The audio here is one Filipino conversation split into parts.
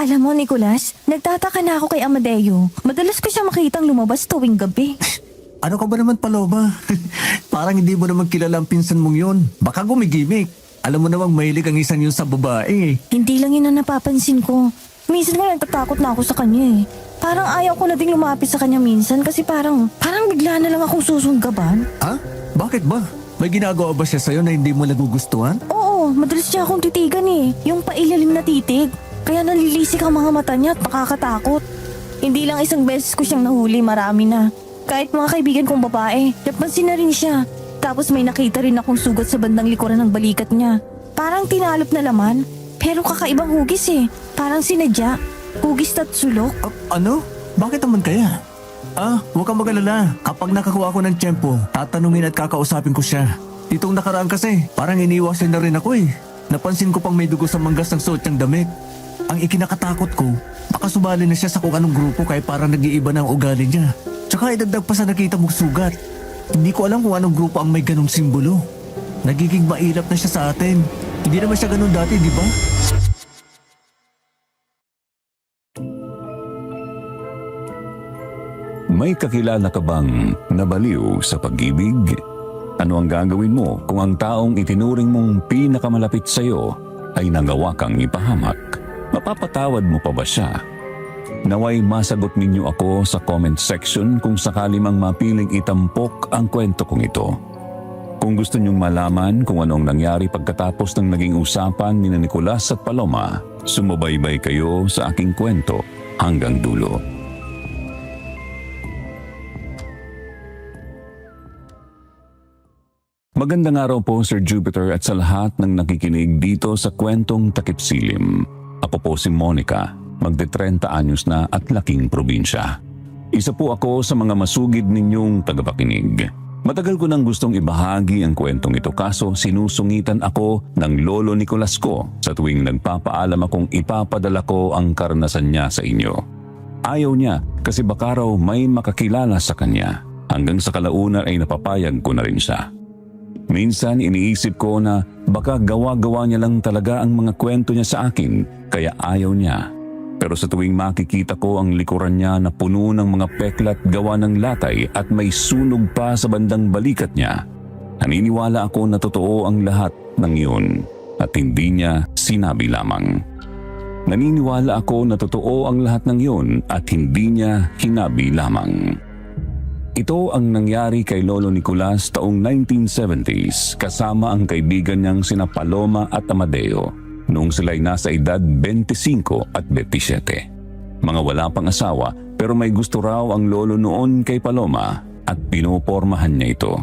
Alam mo, Nicolas, nagtataka na ako kay Amadeo. Madalas ko siya makitang lumabas tuwing gabi. Ano ka ba naman, Paloma? Parang hindi mo naman kilala ang pinsan mong yun. Baka gumigimik. Alam mo namang mahilig ang isan yun sa babae. Hindi lang yun ang napapansin ko. Minsan nga natatakot na ako sa kanya eh. Parang ayaw ko na ding lumapit sa kanya minsan kasi parang bigla na lang akong susunggaban. Ha? Bakit ba? May ginagawa ba siya sa'yo na hindi mo nagugustuhan? Oo, madalas niya akong titigan eh. Yung pailalim na titig. Kaya nalilisik ang mga mata niya at nakakatakot. Hindi lang isang beses ko siyang nahuli, marami na. Kahit mga kaibigan kong babae, napansin na rin siya. Tapos may nakita rin akong sugat sa bandang likuran ng balikat niya. Parang tinalop na laman, pero kakaibang hugis eh. Parang sinadya. Hugis at sulok. Ano? Bakit naman kaya? Huwag kang mag-alala. Kapag nakakuha ako ng tiyempo, tatanungin at kakausapin ko siya. Ditong nakaraan kasi, parang iniwasan na rin ako eh. Napansin ko pang may dugo sa manggas ng suot niyang damit. Ang ikinakatakot ko, baka sumali na siya sa kung anong grupo kaya parang nag-iiba na ang ugali niya. Tsaka idagdag pa sa nakita mong sugat. Hindi ko alam kung anong grupo ang may ganong simbolo. Nagiging mailap na siya sa atin. Hindi naman siya ganon dati, di ba? May kakilala ka bang nabaliw sa pag-ibig? Ano ang gagawin mo kung ang taong itinuring mong pinakamalapit sa iyo ay nagawa kang ipahamak? Mapapatawad mo pa ba siya? Naway masagot ninyo ako sa comment section kung sakali mang mapiling itampok ang kwento kong ito. Kung gusto nyong malaman kung anong nangyari pagkatapos ng naging usapan ni Nicolas at Paloma, sumubaybay kayo sa aking kwento hanggang dulo. Magandang araw po Sir Jupiter at sa lahat ng nakikinig dito sa kwentong Takip Silim. Ako po si Monica, magde-30 anyos na at laking probinsya. Isa po ako sa mga masugid ninyong tagapakinig. Matagal ko nang gustong ibahagi ang kwentong ito kaso sinusungitan ako ng lolo Nicolas ko sa tuwing nagpapaalam akong ipapadala ko ang karanasan niya sa inyo. Ayaw niya kasi baka raw may makakilala sa kanya. Hanggang sa kalaunan ay napapayag ko na rin siya. Minsan iniisip ko na baka gawa-gawa niya lang talaga ang mga kwento niya sa akin kaya ayaw niya. Pero sa tuwing makikita ko ang likuran niya na puno ng mga peklat gawa ng latay at may sunog pa sa bandang balikat niya, naniniwala ako na totoo ang lahat ng iyon at hindi niya sinabi lamang. Naniniwala ako na totoo ang lahat ng iyon at hindi niya hinabi lamang. Ito ang nangyari kay Lolo Nicolas taong 1970s kasama ang kaibigan niyang sina Paloma at Amadeo noong sila'y nasa edad 25 at 27. Mga wala pang asawa pero may gusto raw ang lolo noon kay Paloma at pinopormahan niya ito.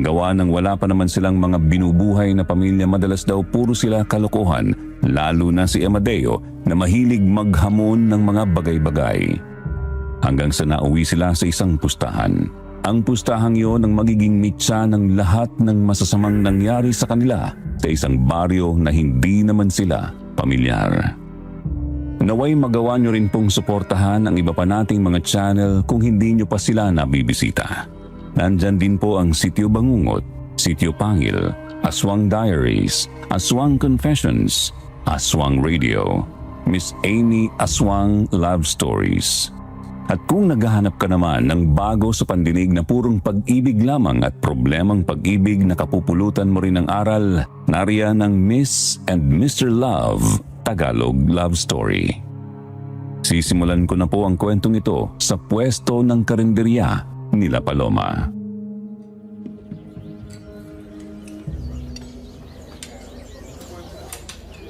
Gawa ng wala pa naman silang mga binubuhay na pamilya, madalas daw puro sila kalokohan, lalo na si Amadeo na mahilig maghamon ng mga bagay-bagay. Hanggang sa nauwi sila sa isang pustahan. Ang pustahang iyon ang magiging mitsa ng lahat ng masasamang nangyari sa kanila sa isang baryo na hindi naman sila pamilyar. Naway magawa nyo rin pong suportahan ang iba pa nating mga channel kung hindi nyo pa sila nabibisita. Nandyan din po ang Sitio Bangungot, Sitio Pangil, Aswang Diaries, Aswang Confessions, Aswang Radio, Miss Amy Aswang Love Stories. At kung naghahanap ka naman ng bago sa pandinig na purong pag-ibig lamang at problemang pag-ibig na kapupulutan mo rin ng aral, nariyan ang Miss and Mr. Love Tagalog Love Story. Sisimulan ko na po ang kwentong ito sa pwesto ng karinderya nila Paloma.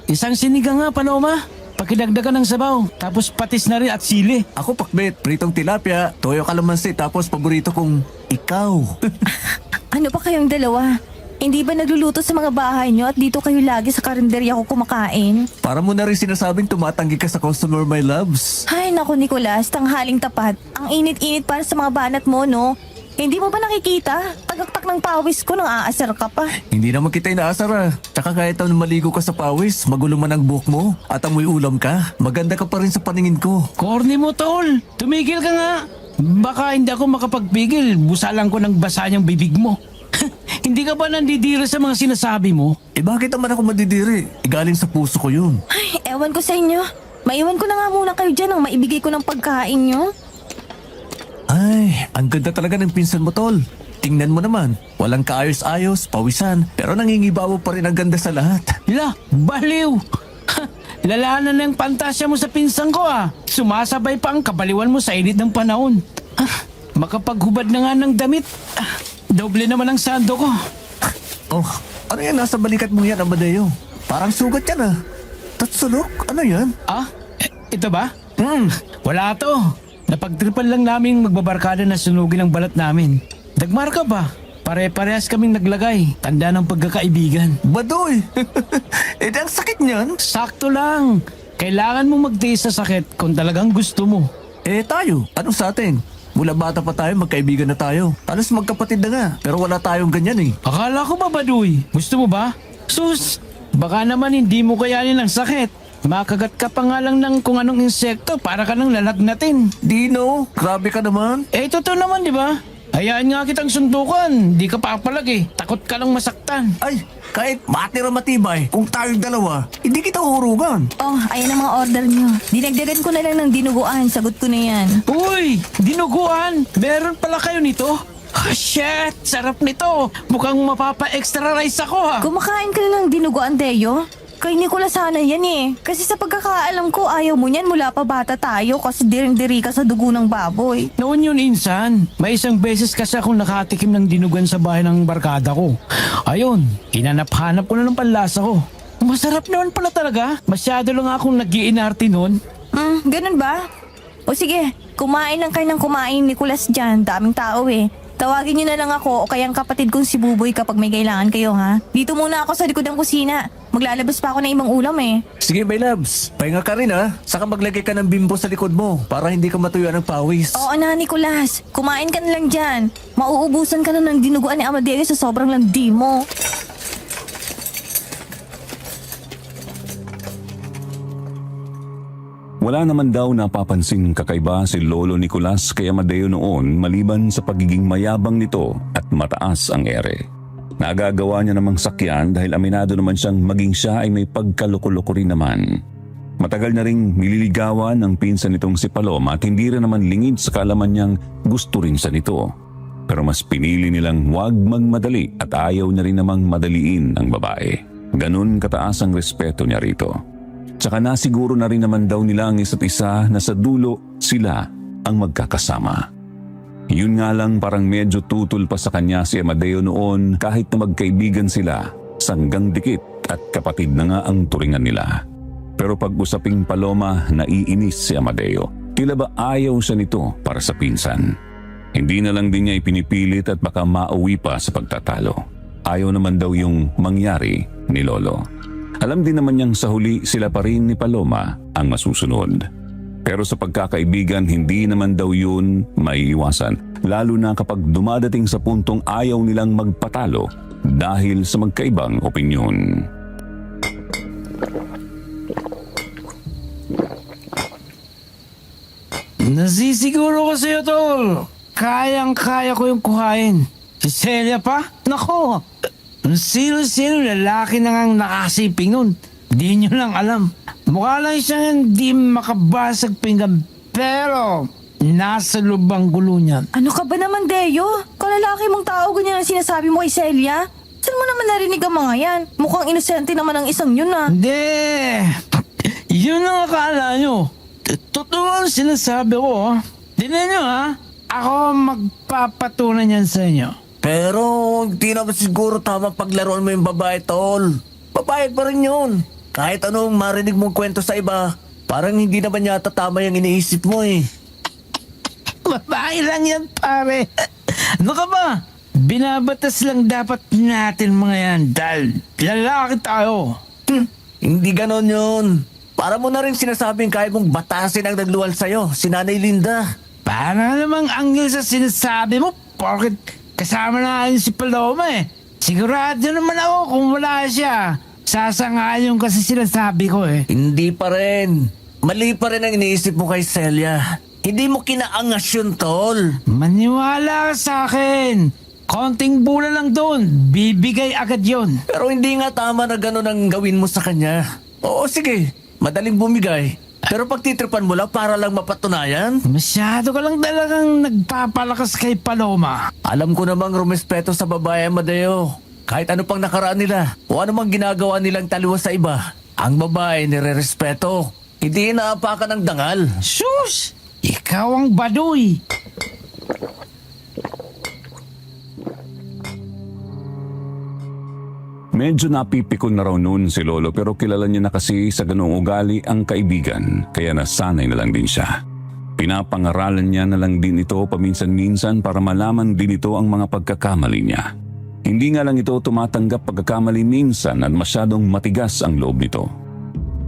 Isang sinigang nga, Paloma. Pakidagdagan ng sabaw, tapos patis na rin at sili. Ako pakbet, pritong tilapia, toyo kalamansi, tapos paborito kong ikaw. Ano pa kayong dalawa? Hindi ba nagluluto sa mga bahay niyo at dito kayo lagi sa karinderya ko kumakain? Para mo na rin sinasabing tumatanggi ka sa customer, my loves. Ay naku Nicolas, tanghaling tapat. Ang init-init para sa mga banat mo, no? Hindi mo ba nakikita? Tagaktak ng pawis ko nang aasar ka pa. Hindi naman kita inaasar Tsaka kahit na maligo ka sa pawis, magulo man ang buhok mo, at amoy ulam ka, maganda ka pa rin sa paningin ko. Corny mo, tol. Tumigil ka nga. Baka hindi ako makapagpigil. Busalan ko ng basa niyang bibig mo. Hindi ka ba nandidiri sa mga sinasabi mo? Bakit naman ako madidiri? Galing sa puso ko yun. Ay, ewan ko sa inyo. Maiwan ko na nga muna kayo dyan nang maibigay ko ng pagkain nyo. Ay, ang ganda talaga ng pinsan mo, tol. Tingnan mo naman, walang kaayos-ayos, pawisan, pero nangingibaw pa rin ang ganda sa lahat. La, baliw! Lalahanan na yung pantasya mo sa pinsang ko ah. Sumasabay pa ang kabaliwan mo sa init ng panahon. Makapaghubad na nga ng damit. Doble naman ang sando ko. Oh, ano yan nasa balikat mo yan, Amadeo? Parang sugat yan ah. Tatsulok, ano yan? Ah? Ito ba? Hmm, Wala to. Napagtripan lang namin magbabarkada na sunugin ang balat namin. Dagmar ka ba? Pare-parehas kaming naglagay. Tanda ng pagkakaibigan. baduy. Eh, ang sakit niyan. Sakto lang. Kailangan mo magtiis sa sakit kung talagang gusto mo. Eh, tayo, ano sa atin? Mula bata pa tayo, magkaibigan na tayo. Halos magkapatid na nga, pero wala tayong ganyan eh. Akala ko ba, Baduy? Gusto mo ba? Sus, baka naman hindi mo kayanin ang sakit. Makagat ka pa nga lang ng kung anong insekto para ka nang lalagnatin. Dino, grabe ka naman. Eh, totoo naman, di ba? Hayaan nga kitang sundukan. Di ka papalag eh. Takot ka lang masaktan. Ay, kahit matira matibay, kung tayong dalawa, hindi kita uhurugan. Oh, ayan ang mga order nyo. Dinagdagan ko na lang ng dinuguan. Sagot ko na yan. Uy, dinuguan. Meron pala kayo nito? Ah, shit, sarap nito. Mukhang mapapa-extra rice ako ha. Kumakain ka na ng dinuguan, Teo? Kay Nicolas sana yan eh. Kasi sa pagkakaalam ko, ayaw mo niyan mula pa bata tayo kasi diring-diri ka sa dugo ng baboy. Noon yun, insan. May isang beses kasi akong nakatikim ng dinugan sa bahay ng barkada ko. Ayun, hinanap-hanap ko na ng panlasa ko. Masarap naman pala talaga. Masyado lang akong nag-iinarte noon. Ganun ba? O sige, kumain lang kayo ng kumain, Nicolas dyan. Daming tao eh. Tawagin niyo na lang ako o kayang kapatid kong si Buboy kapag may kailangan kayo ha. Dito muna ako sa likod ng kusina. Maglalabas pa ako ng ibang ulam eh. Sige, my loves, pahinga ka rin ha. Saka maglagay ka ng bimbo sa likod mo para hindi ka matuyuan ng pawis. Oo na, Nicolas. Kumain ka na lang dyan. Mauubusan ka na ng dinuguan ni Amadeo sa sobrang landi mo. Wala naman daw napapansing kakaiba si Lolo Nicolas kay Amadeo noon maliban sa pagiging mayabang nito at mataas ang ere. Nagagawa niya namang sakyan dahil aminado naman siyang maging siya ay may pagkaluko-luko rin naman. Matagal na ring nililigawan ng pinsan nitong si Paloma at hindi rin naman lingid sa kaalaman niyang gusto rin siya nito. Pero mas pinili nilang huwag magmadali at ayaw niya rin namang madaliin ang babae. Ganun kataas ang respeto niya rito. Tsaka nasiguro na rin naman daw nila ang isa't isa na sa dulo sila ang magkakasama. Yun nga lang parang medyo tutol pa sa kanya si Amadeo noon kahit na magkaibigan sila, sanggang dikit at kapatid na nga ang turingan nila. Pero pag usaping Paloma, naiinis si Amadeo. Tila ba ayaw siya nito para sa pinsan. Hindi na lang din niya ipinipilit at baka mauwi pa sa pagtatalo. Ayaw naman daw yung mangyari ni Lolo. Alam din naman niyang sa huli sila pa rin ni Paloma ang masusunod. Pero sa pagkakaibigan, hindi naman daw yun maiiwasan. Lalo na kapag dumadating sa puntong ayaw nilang magpatalo dahil sa magkaibang opinyon. Nasisiguro ko sa'yo, tol. Kayang-kaya ko yung kuhain. Si Celia pa? Nako, sino-sino lalaki na ngang nakasiping nun. Di nyo lang alam. Mukha lang siyang hindi makabasag pinggan. Pero, nasa lubang gulo niyan. Ano ka ba naman, Deo? Kalalaki mong tao, ganyan ang sinasabi mo kay Celia? Saan mo naman narinig ang mga yan? Mukhang inosente naman ang isang yun ah. Hindi. Yun ang akala nyo. Totoo ang sinasabi ko. Tignan nyo ha. Ako magpapatunay yan sa inyo. Pero hindi naman siguro tama paglaruan mo yung babae, tol. Babae pa rin yun. Kahit anong marinig mong kwento sa iba, parang hindi naman yata tama yung iniisip mo eh. Babae lang yan, pare. Ano ka ba? Binabatas lang dapat natin mga yan dahil lalaki tayo. Hindi ganon yun. Para mo na rin sinasabing kaya mong batasin ang nagluwal sa'yo, si Nanay Linda. Para namang anghel sa sinasabi mo, bakit kasama na si Paloma eh. Sigurado naman ako kung wala siya. Sasangayon kasi sinasabi ko eh. Hindi pa rin. Mali pa rin ang iniisip mo kay Celia. Hindi mo kinaangas yun, tol. Maniwala ka sa akin. Konting bula lang doon. Bibigay agad yon. Pero hindi nga tama na ganon ang gawin mo sa kanya. Oo, sige. Madaling bumigay. Pero pagtitripan mo lang para lang mapatunayan? Masyado ka lang talagang nagpapalakas kay Paloma. Alam ko namang rumespeto sa babae, Amadeo. Kahit ano pang nakaraan nila o ano mang ginagawa nilang taliwas sa iba, ang babae nire-respeto. Hindi inaapakan ng dangal. Sus! Ikaw ang baduy. Medyo napipikon na raw noon si Lolo pero kilala niya na kasi sa ganoong ugali ang kaibigan kaya nasanay na lang din siya. Pinapangaralan niya na lang din ito paminsan-minsan para malaman din ito ang mga pagkakamali niya. Hindi nga lang ito tumatanggap pagkakamali minsan at masyadong matigas ang loob nito.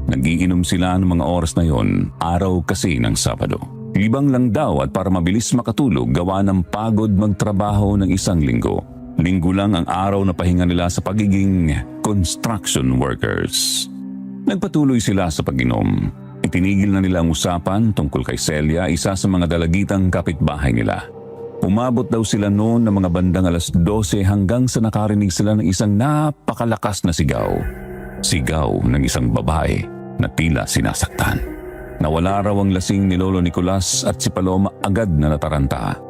Nagiinom sila ng mga oras na yon, araw kasi ng Sabado. Libang lang daw at para mabilis makatulog gawa ng pagod magtrabaho ng isang linggo. Linggo lang ang araw na pahinga nila sa pagiging construction workers. Nagpatuloy sila sa pag-inom. Itinigil na nila ang usapan tungkol kay Celia, isa sa mga dalagitang kapitbahay nila. Umabot daw sila noon ng mga bandang alas 12 hanggang sa nakarinig sila ng isang napakalakas na sigaw. Sigaw ng isang babae na tila sinasaktan. Nawala raw ang lasing ni Lolo Nicolas at si Paloma agad na nataranta.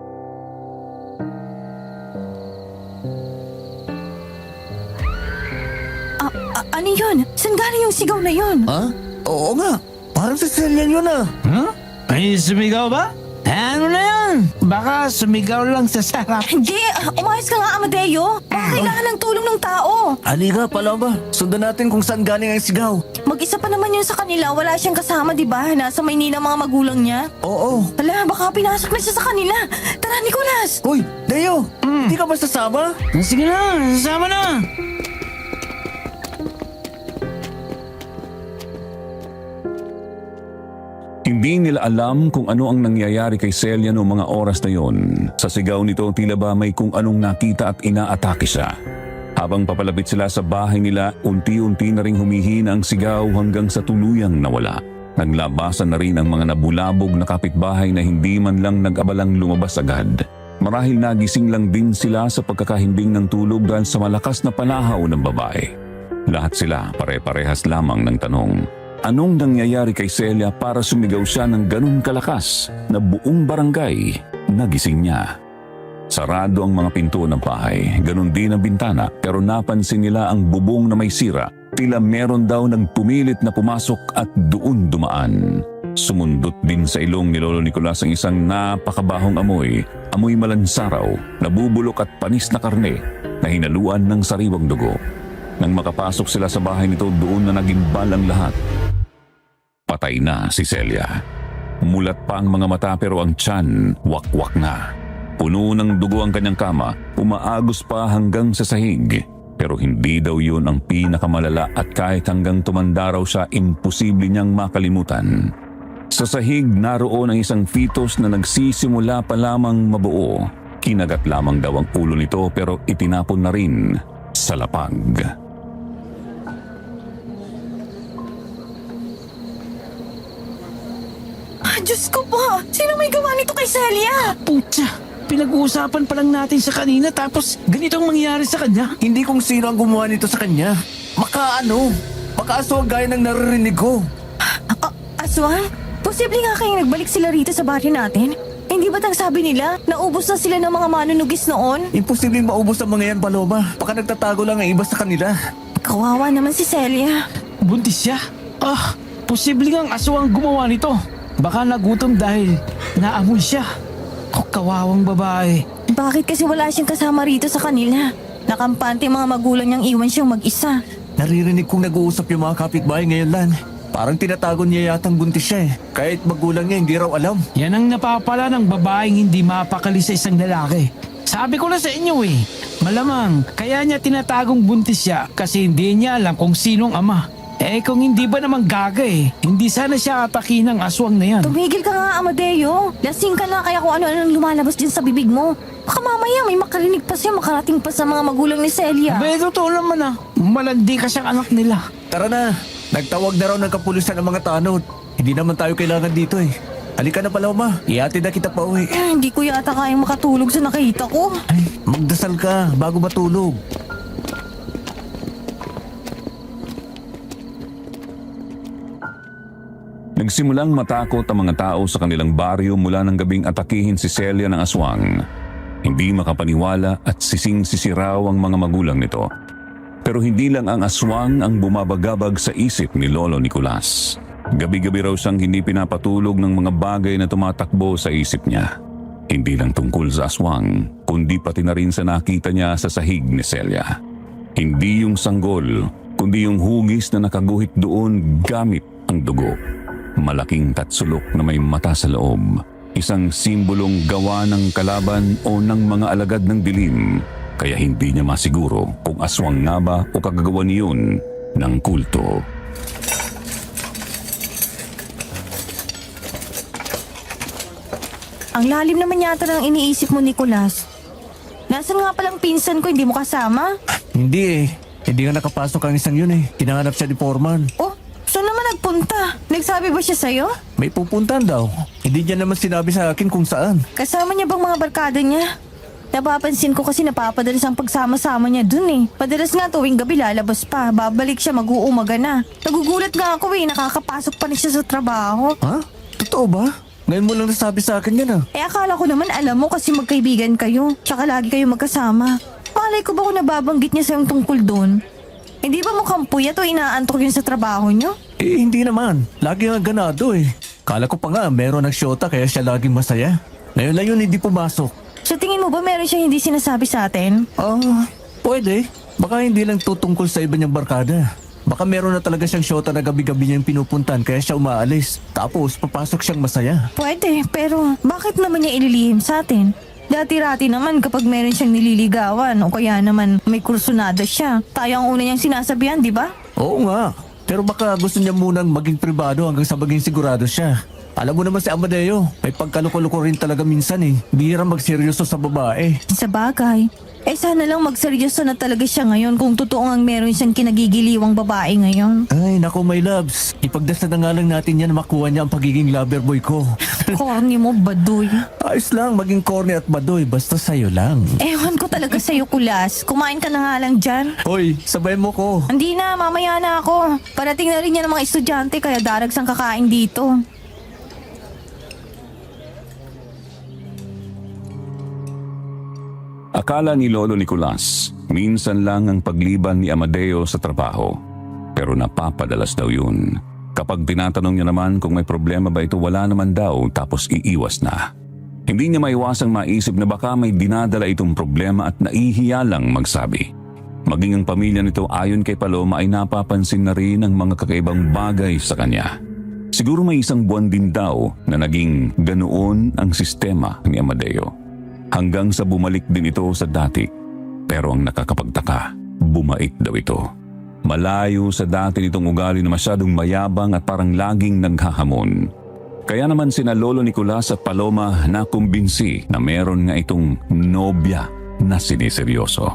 Ano yun? Saan galing yung sigaw na yun? Ha? Oo nga. Parang si Celia yun ah. Huh? Ay, sumigaw ba? Ano na yan? Baka sumigaw lang sa sarap. Hindi, umayos ka nga, Amadeo. Baka kailangan ng tulong ng tao. Halika, Paloma. Sundan natin kung saan galing ang sigaw. Mag-isa pa naman yun sa kanila. Wala siyang kasama, di ba? Nasa Maynila mga magulang niya. Oo. Hala, baka pinasok na siya sa kanila. Tara, Nicolas! Uy, Deo. Hindi ka ba sasama? Sige na, sasama na. Hindi nila alam kung ano ang nangyayari kay Celia noong mga oras na yon. Sa sigaw nito tila ba may kung anong nakita at inaatake siya. Habang papalapit sila sa bahay nila, unti-unti na ring humihina ang sigaw hanggang sa tuluyang nawala. Naglabasan na rin ang mga nabulabog na kapitbahay na hindi man lang nag-abalang lumabas agad. Marahil nagising lang din sila sa pagkakahimbing ng tulog dahil sa malakas na panahaw ng babae. Lahat sila pare-parehas lamang ng tanong. Anong nangyayari kay Celia para sumigaw siya ng ganun kalakas na buong barangay nagising niya? Sarado ang mga pinto ng bahay, ganun din ang bintana pero napansin nila ang bubong na may sira. Tila meron daw ng pumilit na pumasok at doon dumaan. Sumundot din sa ilong ni Lolo Nicolas ang isang napakabahong amoy malansaraw, nabubulok at panis na karne na hinaluan ng sariwang dugo. Nang makapasok sila sa bahay nito, doon na nagimbal ang lahat. Patay na si Celia. Mulat pa ang mga mata pero ang tiyan wakwak na. Puno ng dugo ang kanyang kama, umaagos pa hanggang sa sahig. Pero hindi daw yun ang pinakamalala at kahit hanggang tumanda raw siya, imposible niyang makalimutan. Sa sahig naroon ang isang fetus na nagsisimula pa lamang mabuo. Kinagat lamang daw ang ulo nito pero itinapon na rin sa lapag. Diyos ko po! Sino may gawa nito kay Celia? Putya, pinag-uusapan pa lang natin sa kanina tapos ganito ang mangyayari sa kanya. Hindi kung sino ang gumawa nito sa kanya. Makaaswang gaya ng naririnig ko. Aswang? Posible nga kayong nagbalik sila rito sa baryo natin? Hindi ba't ang sabi nila, naubos na sila ng mga manunugis noon? Imposibleng maubos ang mga yan, Paloma. Baka nagtatago lang ang iba sa kanila. Kawawa naman si Celia. Buntis siya? Posible nga ang aswang gumawa nito. Baka nagutom dahil naamoy siya. Kawawang babae. Bakit kasi wala siyang kasama rito sa kanila? Nakampante mga magulang niyang iwan siyang mag-isa. Naririnig kong nag-uusap yung mga kapitbahay ngayon, Lan. Parang tinatago niya yatang buntis siya eh. Kahit magulang niya hindi raw alam. Yan ang napapala ng babaeng hindi mapakali sa isang lalaki. Sabi ko na sa inyo eh. Malamang, kaya niya tinatagong buntis siya kasi hindi niya alam kung sinong ama. Kung hindi ba naman gaga eh, hindi sana siya atakin ng aswang na yan. Tumigil ka nga, Amadeo. Lasing ka na kaya kung ano-ano lumalabas din sa bibig mo. Baka mamaya may makarinig pa siya, makarating pa sa mga magulang ni Celia. Totoo naman malandi ka siyang anak nila. Tara na. Nagtawag na raw ng kapulisan ng mga tanod. Hindi naman tayo kailangan dito eh. Halika na, Paloma. Ihatid na kita pa uwi. Hindi ko yata kayang makatulog sa nakita ko. Ay, magdasal ka bago matulog. Nagsimulang matakot ang mga tao sa kanilang baryo mula ng gabing atakihin si Celia ng aswang. Hindi makapaniwala at sising-sisiraw ang mga magulang nito. Pero hindi lang ang aswang ang bumabagabag sa isip ni Lolo Nicolas. Gabi-gabi raw siyang hindi pinapatulog ng mga bagay na tumatakbo sa isip niya. Hindi lang tungkol sa aswang, kundi pati na rin sa nakita niya sa sahig ni Celia. Hindi yung sanggol, kundi yung hugis na nakaguhit doon gamit ang dugo. Malaking tatsulok na may mata sa loob. Isang simbolong gawa ng kalaban o ng mga alagad ng dilim. Kaya hindi niya masiguro kung aswang nga ba o kagagawan niyon ng kulto. Ang lalim naman yata ng iniisip mo, Nicolas. Nasaan nga palang pinsan ko, hindi mo kasama? Hindi eh. Hindi nga nakapasok ang isang yun eh. Hinahanap siya ni Foreman. Oh, saan naman nagpunta? Nagsabi ba siya sa'yo? May pupuntahan daw. Hindi niya naman sinabi sa akin kung saan. Kasama niya bang mga barkada niya? Napapansin ko kasi napapadalas ang pagsama-sama niya dun eh. Padalas nga tuwing gabi lalabas pa. Babalik siya mag-uumaga na. Nagugulat nga ako eh. Nakakapasok pa rin siya sa trabaho. Ha? Totoo ba? Ngayon mo lang nasabi sa akin yan ah. Eh akala ko naman alam mo kasi magkaibigan kayo. Tsaka lagi kayo magkasama. Malay ko ba kung nababanggit niya sa'yong tungkol doon? Hindi ba mukhang puyat o inaantok yun sa trabaho niyo? Eh hindi naman. Lagi nga ganado eh. Kala ko pa nga meron ng syota kaya siya laging masaya. Ngayon lang yun hindi pumasok. Sa tingin mo ba meron siya hindi sinasabi sa atin? Pwede. Baka hindi lang tutungkol sa iba niyang barkada. Baka meron na talaga siyang syota na gabi-gabi niyang pinupuntan kaya siya umaalis. Tapos papasok siyang masaya. Pwede, pero bakit naman niya ililihim sa atin? Dati-rati naman kapag meron siyang nililigawan o kaya naman may kursunada siya. Tayo ang una niyang sinasabihan, di ba? Oo nga. Pero baka gusto niya munang maging pribado hanggang sa maging sigurado siya. Alam mo naman si Amadeo, may pagkaluko-luko rin talaga minsan eh. Bihirang magseryoso sa babae. Sa bagay. Eh sana lang magseryoso na talaga siya ngayon kung totoo ang meron siyang kinagigiliwang babae ngayon. Ay, naku my loves. Ipagdasal na nga lang natin yan na makuha niya ang pagiging lover boy ko. Corny mo, baduy. Ayos lang, maging corny at badoy, basta sa'yo lang. Ewan ko talaga sa'yo, Kulas. Kumain ka na nga lang dyan. Hoy, sabay mo ko. Hindi na, mamaya na ako. Parating na rin yan ng mga estudyante kaya daragsang kakain dito. Akala ni Lolo Nicolas, minsan lang ang pagliban ni Amadeo sa trabaho. Pero napapadalas daw yun. Kapag tinatanong niya naman kung may problema ba ito, wala naman daw tapos iiwas na. Hindi niya maiwasang maisip na baka may dinadala itong problema at naihiya lang magsabi. Maging ang pamilya nito ayon kay Paloma ay napapansin na rin ang mga kakaibang bagay sa kanya. Siguro may isang buwan din daw na naging ganoon ang sistema ni Amadeo. Hanggang sa bumalik din ito sa dati. Pero ang nakakapagtaka, bumait daw ito. Malayo sa dati nitong ugali na masyadong mayabang at parang laging naghahamon. Kaya naman sina Lolo Nicolas at Paloma nakumbinsi na meron nga itong nobya na siniseryoso.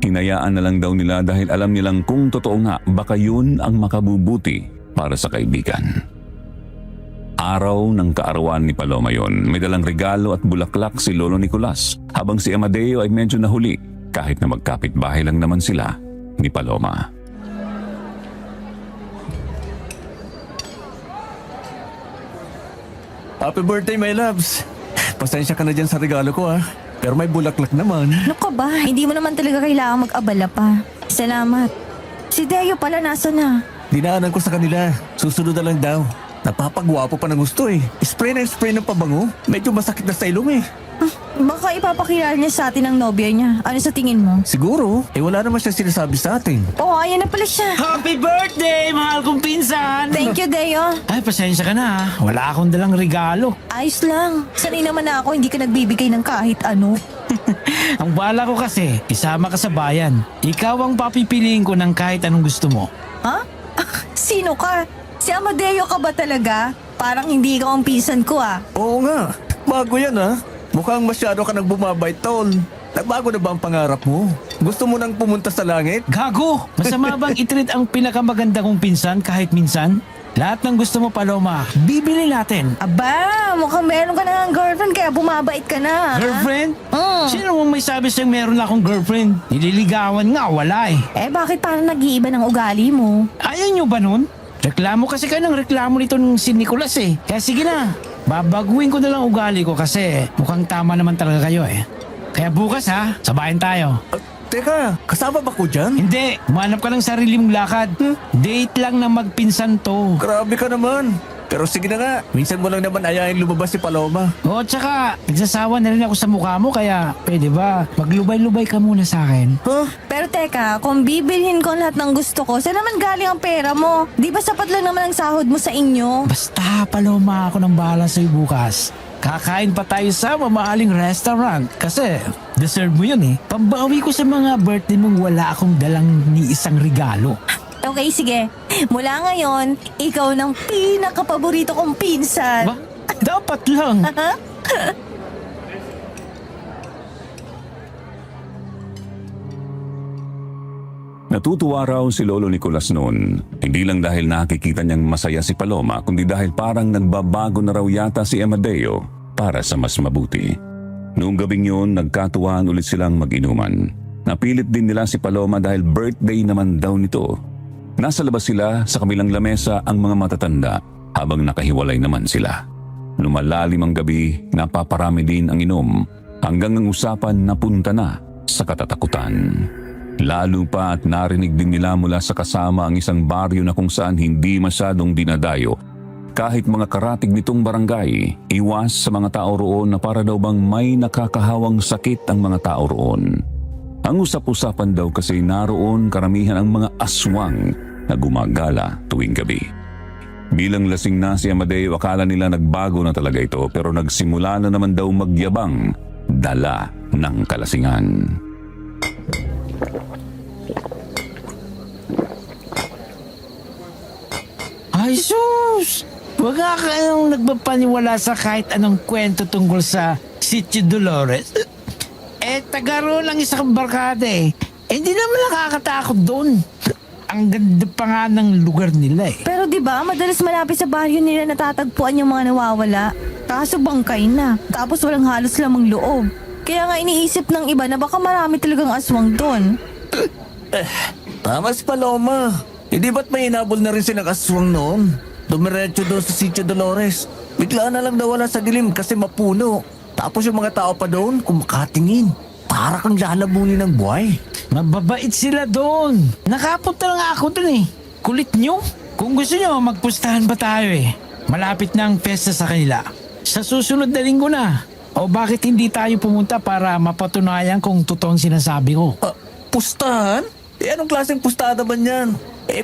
Hinayaan na lang daw nila dahil alam nilang kung totoo nga baka yun ang makabubuti para sa kaibigan. Araw ng kaarawan ni Paloma yon. May dalang regalo at bulaklak si Lolo Nicolas habang si Amadeo ay medyo nahuli kahit na magkapit-bahay lang naman sila ni Paloma. Happy birthday my loves. Pasensya ka na dyan sa regalo ko ah. Pero may bulaklak naman. Ano ka ba? Hindi mo naman talaga kailangan mag-abala pa. Salamat. Si Deo pala nasa na. Dinaanan ko sa kanila. Susunod na lang daw. Napapagwapo pa ng gusto eh. Spray ng pabango. Medyo masakit na sa ilong eh. Baka ipapakilala niya sa atin ang nobya niya. Ano sa tingin mo? Siguro, wala naman siya sinasabi sa atin. Oo, ayan na pala siya. Happy birthday, mahal kong pinsan! Thank you, Deo. Ay, pasensya ka na ha. Wala akong dalang regalo. Ayos lang. Sanay naman na ako, hindi ka nagbibigay ng kahit ano. Ang bala ko kasi, isama ka sa bayan. Ikaw ang papipiliin ko ng kahit anong gusto mo. Ha? Sino ka? Si Amadeo ka ba talaga? Parang hindi ikaw ang pinsan ko ah. Oo nga, bago yan ah. Mukhang masyado ka nang bumabay, tol. Nagbago na ba ang pangarap mo? Gusto mo nang pumunta sa langit? Gago! Masama bang itreat ang pinakamaganda kong pinsan kahit minsan? Lahat ng gusto mo, Paloma, bibili natin. Aba, mukhang meron ka na ng girlfriend kaya bumabait ka na. ha? Girlfriend? Sino mong may sabi sa'yo meron akong girlfriend? Nililigawan nga, wala eh. Eh bakit parang nag-iiba ng ugali mo? Ayaw nyo ba nun? Reklamo kasi ka ng reklamo nito ng si Nicolas eh. Kaya sige na, babaguhin ko na lang ugali ko kasi mukhang tama naman talaga kayo eh. Kaya bukas ha, sabayan tayo. Teka, kasama ba ko dyan? Hindi, umanap ka ng sarili mong lakad. Date lang na magpinsan to. Grabe ka naman. Pero sige na nga, minsan mo lang naman ayahin lumabas si Paloma. O tsaka, nagsasawa na rin ako sa mukha mo kaya pwede ba maglubay-lubay ka muna sa akin? Huh? Pero teka, kung bibilhin ko lahat ng gusto ko, saan naman galing ang pera mo? Di ba sapat lang naman ang sahod mo sa inyo? Basta Paloma, ako nang bahala sa'yo bukas. Kakain pa tayo sa mamahaling restaurant kasi deserve mo yun eh. Pambawi ko sa mga birthday mong wala akong dalang ni isang regalo. Okay, sige. Mula ngayon, ikaw ng pinakapaborito kong pinsan. Ba? Dapat lang. Natutuwa raw si Lolo Nicolas noon. Hindi lang dahil nakikita niyang masaya si Paloma, kundi dahil parang nagbabago na raw yata si Amadeo para sa mas mabuti. Noong gabing yun, nagkatuwaan ulit silang mag-inuman. Napilit din nila si Paloma dahil birthday naman daw nito. Nasa labas sila, sa kabilang lamesa ang mga matatanda habang nakahiwalay naman sila. Lumalalim ang gabi, napaparami din ang inom hanggang ang usapan napunta na sa katatakutan. Lalo pa at narinig din nila mula sa kasama ang isang baryo na kung saan hindi masyadong dinadayo. Kahit mga karatig nitong barangay, iwas sa mga tao roon na para daw bang may nakakahawang sakit ang mga tao roon. Ang usap-usapan daw kasi naroon karamihan ang mga aswang na gumagala tuwing gabi. Bilang lasing na si Amadeo, akala nila nagbago na talaga ito pero nagsimula na naman daw magyabang dala ng kalasingan. Ay sus! Wag nga kayong nagpapaniwala sa kahit anong kwento tungkol sa Sitio Dolores. Taga roon lang isang barkada eh. Hindi naman nakakatakot doon. Ang ganda pa nga ng lugar nila eh. Pero di ba madalas malapit sa baryo nila natatagpuan yung mga nawawala. Kaso bangkay na. Tapos walang halos lamang loob. Kaya nga iniisip ng iba na baka marami talagang aswang doon. Tama si Paloma. Hindi ba't may inabol na rin silang aswang noon? Dumiretso doon sa Sitio Dolores. Bigla na lang nawala sa dilim kasi mapuno. Tapos yung mga tao pa doon kumakatingin. Para kang lalamunin ng buhay. Mababait sila doon. Nakapunta lang ako doon eh. Kulit nyo. Kung gusto nyo, magpustahan pa tayo eh. Malapit na ang pesta sa kanila. Sa susunod na linggo na. O bakit hindi tayo pumunta para mapatunayan kung totoong sinasabi ko? Pustahan? Anong klaseng pustahan naman yan?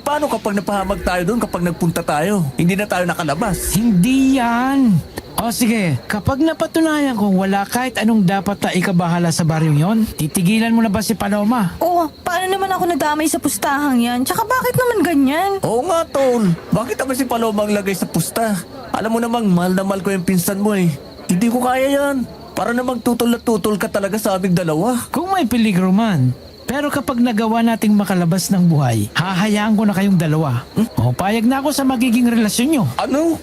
Paano kapag napahamag tayo doon kapag nagpunta tayo? Hindi na tayo nakalabas. Hindi yan. O sige, kapag napatunayan kong wala kahit anong dapat na ikabahala sa baryong yon, titigilan mo na ba si Paloma? Oh, paano naman ako nadamay sa pustahang yan? Tsaka bakit naman ganyan? Oo nga, Tol. Bakit naman si Paloma ang lagay sa pusta? Alam mo namang mahal na mahal ko yung pinsan mo eh. Hindi ko kaya yan. Para namang tutol na tutol ka talaga sa aming dalawa. Kung may peligro man. Pero kapag nagawa nating makalabas ng buhay, hahayaan ko na kayong dalawa. O payag na ako sa magiging relasyon nyo. Ano?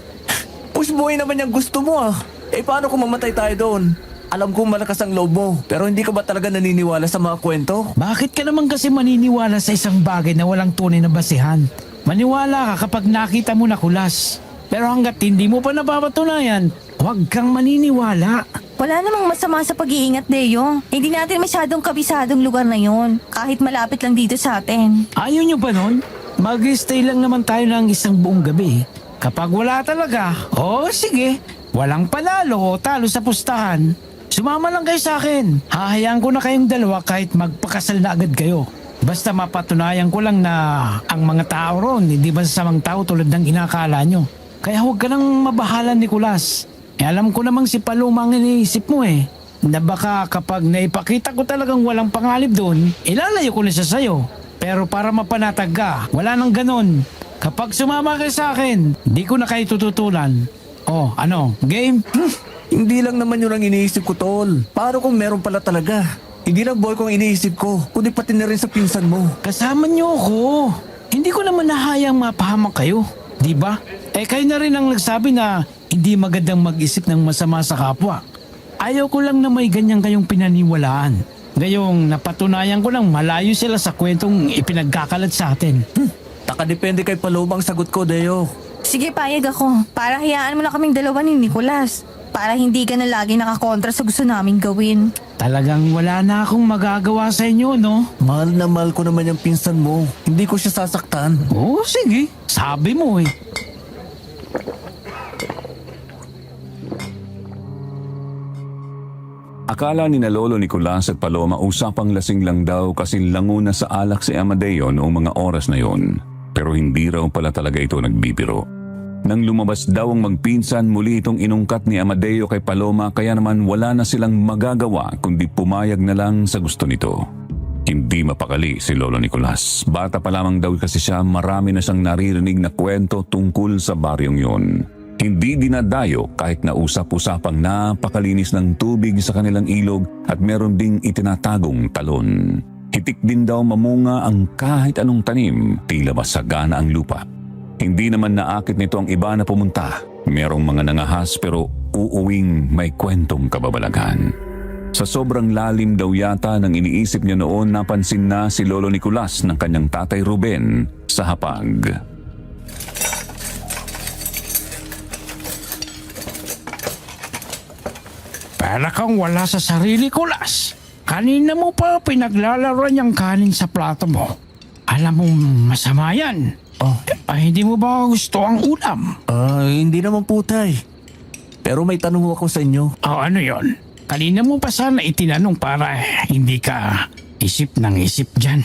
Push boy naman yung gusto mo ah. Paano kung mamatay tayo doon? Alam ko malakas ang loob mo, pero hindi ka ba talaga naniniwala sa mga kwento? Bakit ka naman kasi maniniwala sa isang bagay na walang tunay na basihan? Maniwala ka kapag nakita mo na kulas. Pero hanggat hindi mo pa napapatunayan, huwag kang maniniwala. Wala namang masama sa pag-iingat, Deo. Hindi natin masyadong kabisadong lugar na yon. Kahit malapit lang dito sa atin. Ayaw nyo ba nun? Mag-stay lang naman tayo ng isang buong gabi. Kapag wala talaga, sige, walang panalo o talo sa pustahan. Sumama lang kayo sa akin. Hahayaan ko na kayong dalawa kahit magpakasal na agad kayo. Basta mapatunayan ko lang na ang mga tao ron, hindi masasamang tao tulad ng inakala nyo. Kaya huwag ka nang mabahala, Nicolas. Alam ko namang si Paloma ang iniisip mo eh. Na baka kapag naipakita ko talagang walang pangalip doon, ilalayo ko na siya sa'yo. Pero para mapanatag ka, wala nang ganon. Kapag sumama kayo sa akin, di ko na kayo tututulan. Ano, game? Hindi lang naman yun ang iniisip ko, Tol. Paano kung meron pala talaga? Hindi lang boy kong iniisip ko, kundi pati na rin sa pinsan mo. Kasama niyo ako. Hindi ko naman nahayang mapahamak kayo. Di ba? Kayo na rin ang nagsabi na hindi magandang mag-isip ng masama sa kapwa. Ayaw ko lang na may ganyan kayong pinaniwalaan. Gayong napatunayan ko lang malayo sila sa kwentong ipinagkakalat sa atin. Nakadepende kay Paloma ang sagot ko, Deo. Sige, payag ako. Para hayaan mo na kaming dalawa ni Nicolas. Para hindi ka na lagi nakakontra sa gusto naming gawin. Talagang wala na akong magagawa sa inyo, no? Mahal na mahal ko naman yung pinsan mo. Hindi ko siya sasaktan. Oo, sige. Sabi mo eh. Akala ni na Lolo Nicolas at Paloma usapang lasing lang daw kasi lango na sa alak si Amadeo noong mga oras na yon. Pero hindi raw pala talaga ito nagbibiro. Nang lumabas daw ang magpinsan, muli itong inungkat ni Amadeo kay Paloma kaya naman wala na silang magagawa kundi pumayag na lang sa gusto nito. Hindi mapakali si Lolo Nicolas. Bata pa lamang daw kasi siya, marami na siyang naririnig na kwento tungkol sa baryong yon. Hindi dinadayo kahit na usap-usapang napakalinis ng tubig sa kanilang ilog at meron ding itinatagong talon. Hitik din daw mamunga ang kahit anong tanim, tila masagana ang lupa. Hindi naman naakit nito ang iba na pumunta. Merong mga nangahas pero uuwing may kwentong kababalagan. Sa sobrang lalim daw yata ng iniisip niya noon, napansin na si Lolo Nicolas ng kanyang tatay Ruben sa hapag. Para kang wala sa sarili ko, Las. Kanina mo pa pinaglalaroan yung kanin sa plato mo. Alam mo, masama yan. Oh, Ay, hindi mo ba gusto ang ulam? hindi naman po, Tay. Pero may tanong ako sa inyo. O ano yon? Kanina mo pa sana itinanong para hindi ka isip ng isip dyan.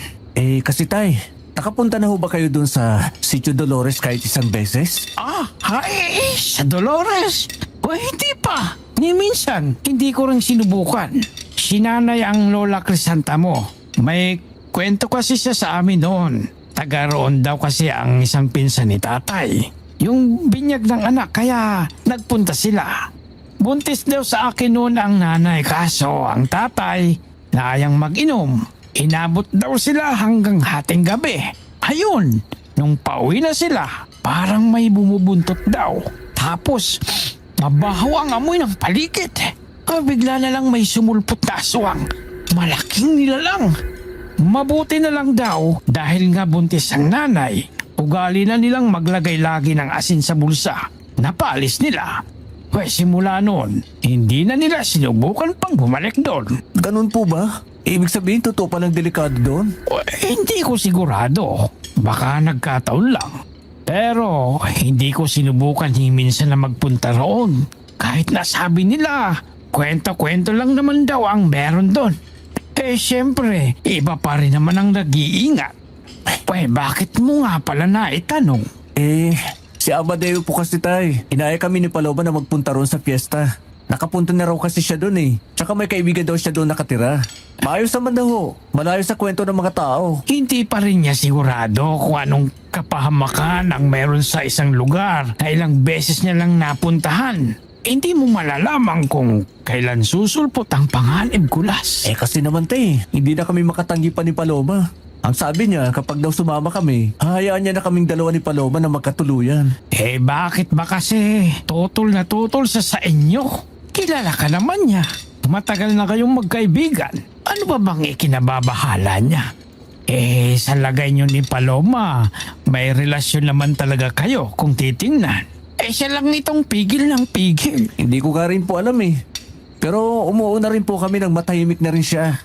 Kasi Tay, nakapunta na ho ba kayo dun sa Sitio Dolores kahit isang beses? Ay, sa Dolores? O hindi pa. Ni minsan, hindi ko rin sinubukan. Sinanay ang Lola Crisantamo. May kwento kasi siya sa amin noon. Taga roon daw kasi ang isang pinsan ni tatay. Yung binyag ng anak, kaya nagpunta sila. Buntis daw sa akin noon ang nanay, kaso ang tatay nayang mag-inom. Inabot daw sila hanggang hating gabi. Ayun, nung pauwi na sila, parang may bumubuntot daw. Tapos, mabaho ang amoy ng paligid. Bigla na lang may sumulpot na aswang. Malaking nilalang. Mabuti na lang daw dahil nga buntis ang nanay. Ugali na nilang maglagay lagi ng asin sa bulsa. Napalis nila. Simula noon, hindi na nila sinubukan pang bumalik doon. Ganun po ba? Ibig sabihin, totoo palang delikado doon? Hindi ko sigurado. Baka nagkataon lang. Pero hindi ko sinubukan minsan na magpunta roon. Kahit nasabi nila, kwento-kwento lang naman daw ang meron doon. Siyempre, iba pa rin naman ang nag-iingat. Bakit mo nga pala na itanong? Si Amadeo po kasi, Tay. Inaya kami ni Paloma na magpunta roon sa fiesta. Nakapunta na raw kasi siya doon eh. Tsaka may kaibigan daw siya doon nakatira. Maayos naman daw ho. Malayo sa kwento ng mga tao. Hindi pa rin niya sigurado kung anong kapahamakan ang meron sa isang lugar na ilang beses niya lang napuntahan. Hindi mo malalaman kung kailan susulpot ang panganib, Kulas. Kasi naman, Tay, hindi na kami makatanggi pa ni Paloma. Ang sabi niya, kapag daw sumama kami, hahayaan niya na kaming dalawa ni Paloma na magkatuluyan. Bakit ba kasi tutol na tutol sa inyo? Kilala ka naman niya. Matagal na kayong magkaibigan. Ano ba bang ikinababahala niya? Sa lagay niyo ni Paloma, may relasyon naman talaga kayo kung titingnan. Siya lang itong pigil ng pigil. Hindi ko ka rin po alam eh. Pero umuuna rin po kami nang matahimik na rin siya.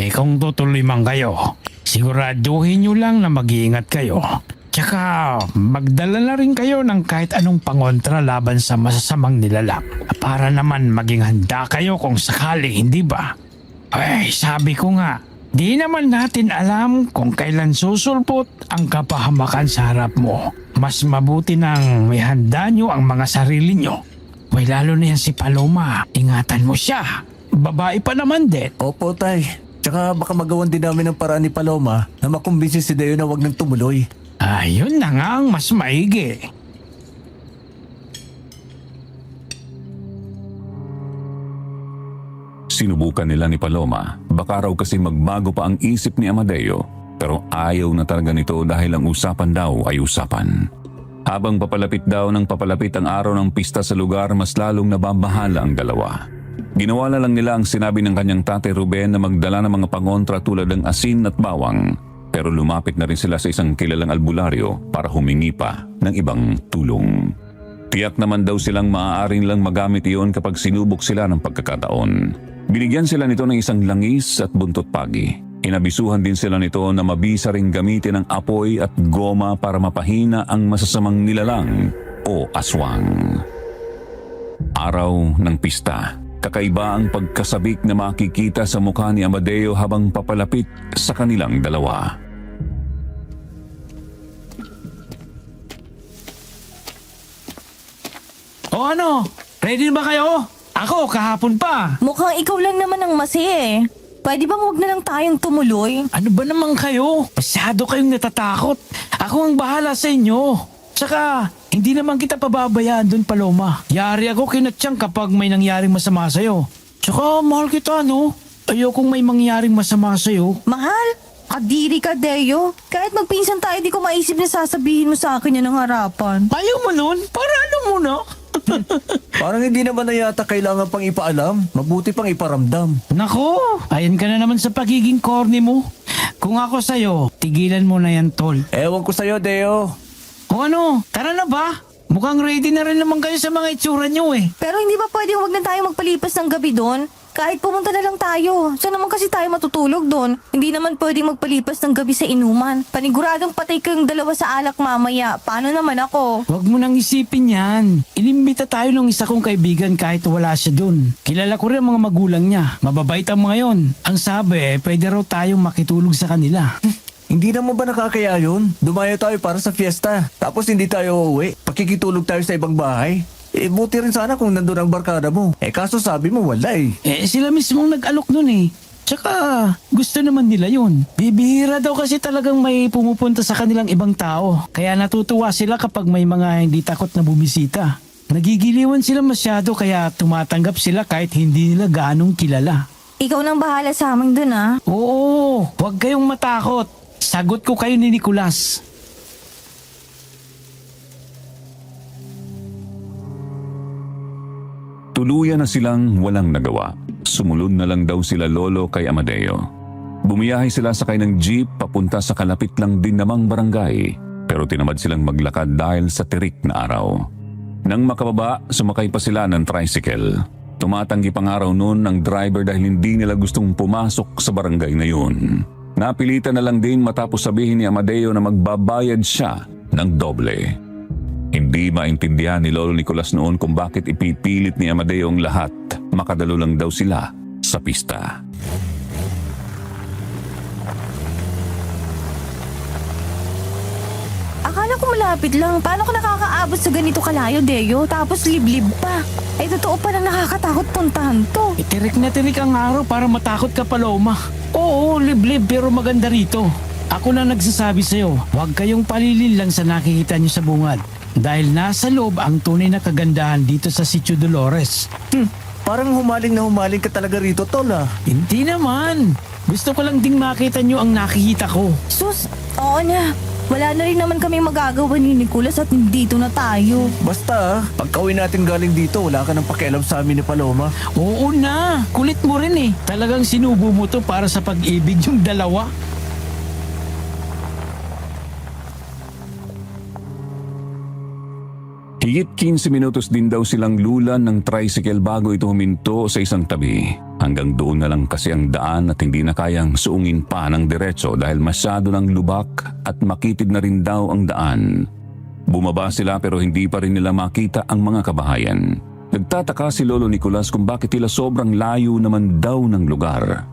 Kung tutuloy man kayo, siguraduhin niyo lang na mag-iingat kayo. Tsaka magdala na rin kayo ng kahit anong pangontra laban sa masasamang nilalap. Para naman maging handa kayo kung sakali, hindi ba? Sabi ko nga, di naman natin alam kung kailan susulpot ang kapahamakan sa harap mo. Mas mabuti nang may handa nyo ang mga sarili nyo. Lalo na yan si Paloma. Ingatan mo siya. Babae pa naman din. Opo, Tay. Tsaka baka magawan din namin ng paraan ni Paloma na makumbinsi si Deo na wag nang tumuloy. Ayun na nga ang mas maigi. Sinubukan nila ni Paloma, baka raw kasi magbago pa ang isip ni Amadeo, pero ayaw na talaga nito dahil ang usapan daw ay usapan. Habang papalapit daw ng papalapit ang araw ng pista sa lugar, mas lalong nababahala ang dalawa. Ginawa na lang nila ang sinabi ng kanyang tatay Ruben na magdala ng mga pangontra tulad ng asin at bawang. pero lumapit na rin sila sa isang kilalang albularyo para humingi pa ng ibang tulong. Tiyak naman daw silang maaaring lang magamit iyon kapag sinubok sila ng pagkakataon. Binigyan sila nito ng isang langis at buntot pagi. Inabisuhan din sila nito na mabisa ring gamitin ang apoy at goma para mapahina ang masasamang nilalang o aswang. Araw ng pista. Kakaiba ang pagkasabik na makikita sa mukha ni Amadeo habang papalapit sa kanilang dalawa. O ano? Ready na ba kayo? Ako, kahapon pa. Mukhang ikaw lang naman ang masi eh. Pwede bang wag na lang tayong tumuloy? Ano ba naman kayo? Masyado kayong natatakot. Ako ang bahala sa inyo. Tsaka, hindi naman kita pababayaan dun, Paloma. Yari ako kinatsang kapag may nangyaring masama sa'yo. Tsaka, mahal kita, no? Ayokong may mangyaring masama sa'yo. Mahal, kadiri ka, Deo. Kahit magpinsan tayo, di ko maisip na sasabihin mo sa akin yan ng harapan. Ayaw mo nun? Para ano mo, no? Parang hindi naman na yata kailangan pang ipaalam. Mabuti pang iparamdam. Nako, ayan ka na naman sa pagiging corny mo. Kung ako sa'yo, tigilan mo na yan, tol. Ewan ko sa'yo, Deo. O ano, tara na ba? Mukhang ready na rin naman kayo sa mga itsura nyo eh. Pero hindi ba pwedeng wag na tayo magpalipas ng gabi doon? Kahit pumunta na lang tayo. Saan naman kasi tayo matutulog doon? Hindi naman pwedeng magpalipas ng gabi sa inuman. Paniguradong patay kayong dalawa sa alak mamaya. Paano naman ako? Huwag mo nang isipin yan. Inimbita tayo ng isa kong kaibigan kahit wala siya dun. Kilala ko rin ang mga magulang niya. Mababait ang mga yon. Ang sabi, pwede raw tayong makitulog sa kanila. Hindi naman ba nakakaya yun? Dumayo tayo para sa fiesta. Tapos hindi tayo uuwi. Pakikitulog tayo sa ibang bahay. Buti rin sana kung nandun ang barkada mo. Kaso sabi mo wala eh. Sila mismong nag-alok nun eh. Tsaka, gusto naman nila yun. Bibihira daw kasi talagang may pumupunta sa kanilang ibang tao. Kaya natutuwa sila kapag may mga hindi takot na bumisita. Nagigiliwan sila masyado kaya tumatanggap sila kahit hindi nila ganong kilala. Ikaw nang bahala sa amin doon ah. Oo, huwag kayong matakot. Sagot ko kayo ni Nicolas. Tuluyan na silang walang nagawa. Sumunod na lang daw sila lolo kay Amadeo. Bumiyahe sila sakay ng jeep papunta sa kalapit lang din namang barangay. Pero tinamad silang maglakad dahil sa tirik na araw. Nang makababa, sumakay pa sila ng tricycle. Tumatanggi pang araw noon ang driver dahil hindi nila gustong pumasok sa barangay na yun. Napilitan na lang din matapos sabihin ni Amadeo na magbabayad siya ng doble. Hindi maintindihan ni Lolo Nicolas noon kung bakit ipipilit ni Amadeo ang lahat. Makadalo lang daw sila sa pista. Akala ko malapit lang. Paano ko nakakaabot sa ganito kalayo, Deo? Tapos liblib pa. Totoo pa na nakakatakot puntahan to. Tirik na tirik ang araw para matakot ka, Paloma. Oo, liblib pero maganda rito. Ako na nagsasabi sa'yo, huwag kayong palilin lang sa nakikita niyo sa bungad. Dahil nasa loob ang tunay na kagandahan dito sa Sitio Dolores. Parang humaling na humaling ka talaga rito, Tol ah. Hindi naman. Gusto ko lang ding makita niyo ang nakikita ko. Sus, oo na. Wala na rin naman kami magagawa ni Nicolas at dito na tayo. Basta pagka-uwi natin galing dito, wala ka nang pakialam sa amin ni Paloma. Oo na, kulit mo rin eh. Talagang sinubo mo to para sa pag-ibig yung dalawa. Higit 15 minutos din daw silang lulan ng tricycle bago ito huminto sa isang tabi. Hanggang doon na lang kasi ang daan at hindi na kayang suungin pa ng diretso dahil masyado ng lubak at makitid na rin daw ang daan. Bumaba sila pero hindi pa rin nila makita ang mga kabahayan. Nagtataka si Lolo Nicolas kung bakit tila sobrang layo naman daw ng lugar.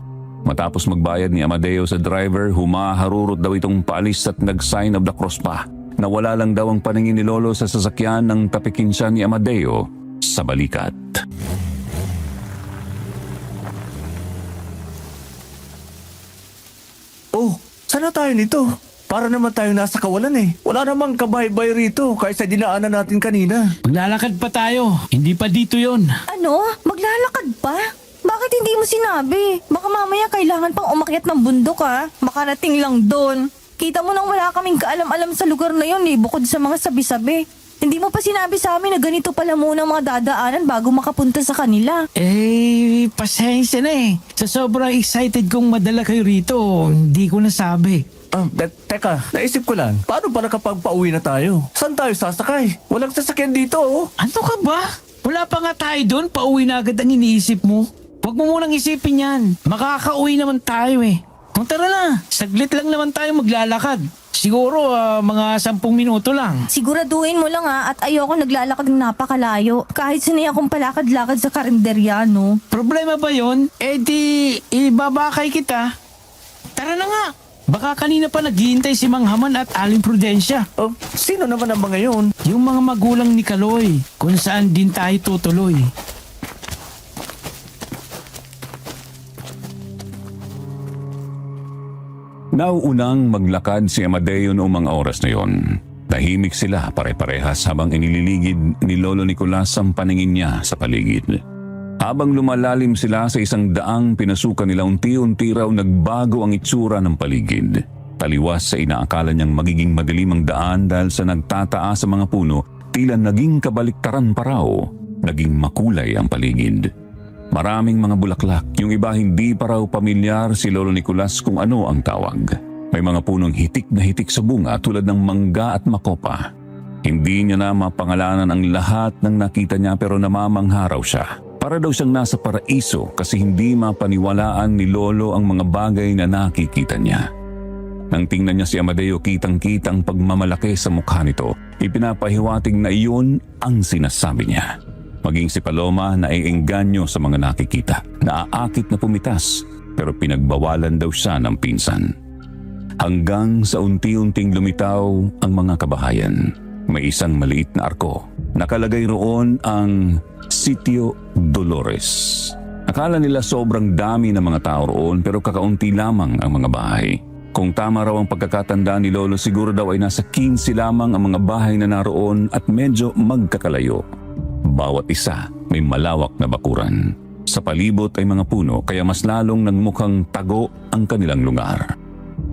Matapos magbayad ni Amadeo sa driver, humaharurot daw itong paalis at nag-sign of the cross pa. Nawala lang daw ang paningin ni Lolo sa sasakyan nang tapikin siya ni Amadeo sa balikat. Oh, sana tayo nito? Para naman tayo nasa kawalan eh. Wala namang kabahay-bay rito kahit sa dinaanan natin kanina. Maglalakad pa tayo. Hindi pa dito yon. Ano? Maglalakad pa? Bakit hindi mo sinabi? Baka mamaya kailangan pang umakyat ng bundok ha? Makarating lang doon. Kita mo nang wala kaming kaalam-alam sa lugar na yun eh, bukod sa mga sabi-sabi. Hindi mo pa sinabi sa amin na ganito pala muna ang mga dadaanan bago makapunta sa kanila. Pasensya na eh. Sa sobrang excited kong madala kayo rito, hindi ko nasabi. Teka, naisip ko lang, paano pala kapag pauwi na tayo? Saan tayo sasakay? Walang sasakyan dito, oh. Ano ka ba? Wala pa nga tayo doon, pauwi na agad ang iniisip mo. Huwag mo munang isipin yan. Makakauwi naman tayo eh. Kung tara na, saglit lang naman tayo maglalakad. Siguro mga 10 minuto lang. Siguraduhin mo lang at ayoko naglalakad ng napakalayo. Kahit sanay akong palakad-lakad sa karinderya, no? Problema ba yon? Eh di, ibabakay kita. Tara na nga. Baka kanina pa naghihintay si Mang Haman at Aling Prudencia. Oh, sino naman ang mga yun? Yung mga magulang ni Kaloy, kung saan din tayo tutuloy. Nauunang maglakad si Amadeo noong mga oras na yon. Tahimik sila pare-parehas habang inililigid ni Lolo Nicolas ang paningin niya sa paligid. Habang lumalalim sila sa isang daang pinasukan nila, unti-unti raw nagbago ang itsura ng paligid. Taliwas sa inaakala niyang magiging madilim ang daan dahil sa nagtataas sa mga puno, tila naging kabaliktaran pa raw. Naging makulay ang paligid. Maraming mga bulaklak, yung iba hindi pa raw pamilyar si Lolo Nicolas kung ano ang tawag. May mga punong hitik na hitik sa bunga tulad ng mangga at makopa. Hindi niya na mapangalanan ang lahat ng nakita niya pero namamangha raw siya. Para daw siyang nasa paraiso kasi hindi mapaniwalaan ni Lolo ang mga bagay na nakikita niya. Nang tingnan niya si Amadeo, kitang-kitang pagmamalaki sa mukha nito. Ipinapahiwatig na iyon ang sinasabi niya. Maging si Paloma naiengganyo sa mga nakikita. Naaakit na pumitas pero pinagbawalan daw siya ng pinsan. Hanggang sa unti-unting lumitaw ang mga kabahayan. May isang maliit na arko. Nakalagay roon ang Sitio Dolores. Akala nila sobrang dami ng mga tao roon pero kakaunti lamang ang mga bahay. Kung tama raw ang pagkakatanda ni Lolo, siguro daw ay nasa 15 lamang ang mga bahay na naroon at medyo magkakalayo. Bawat isa may malawak na bakuran. Sa palibot ay mga puno kaya mas lalong nagmukhang tago ang kanilang lugar.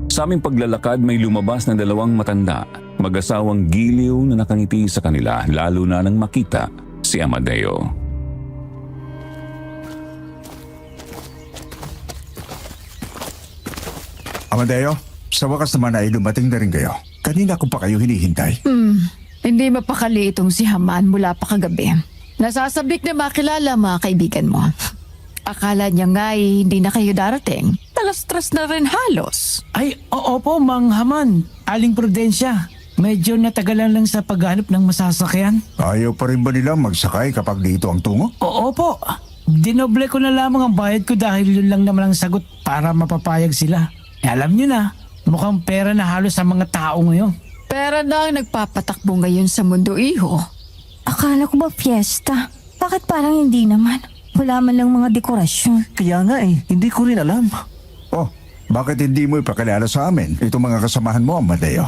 Sa aming paglalakad may lumabas na 2 matanda, mag-asawang giliw na nakangiti sa kanila lalo na nang makita si Amadeo. Amadeo, sa wakas naman ay dumating na rin kayo. Kanina ko pa kayo hinihintay. Hindi mapakali itong si Haman mula pa kagabi. Nasasabik na makilala mga kaibigan mo. Akala niya nga hindi na kayo darating. Talas-tras na rin halos. Ay, oo po, Mang Haman. Aling Prudencia. Medyo natagalan lang sa paghanap ng masasakyan. Ayaw pa rin ba nilang magsakay kapag dito ang tungo? Oo po. Dinoble ko na lamang ang bayad ko dahil yun lang naman ang sagot para mapapayag sila. Alam niyo na, mukhang pera na halos sa mga tao ngayon. Pera na ang nagpapatakbo ngayon sa mundo, iho. Akala ko ba fiesta? Bakit parang hindi naman? Wala man lang mga dekorasyon. Kaya nga hindi ko rin alam. Oh, bakit hindi mo ipakilala sa amin itong mga kasamahan mo, Amadeo?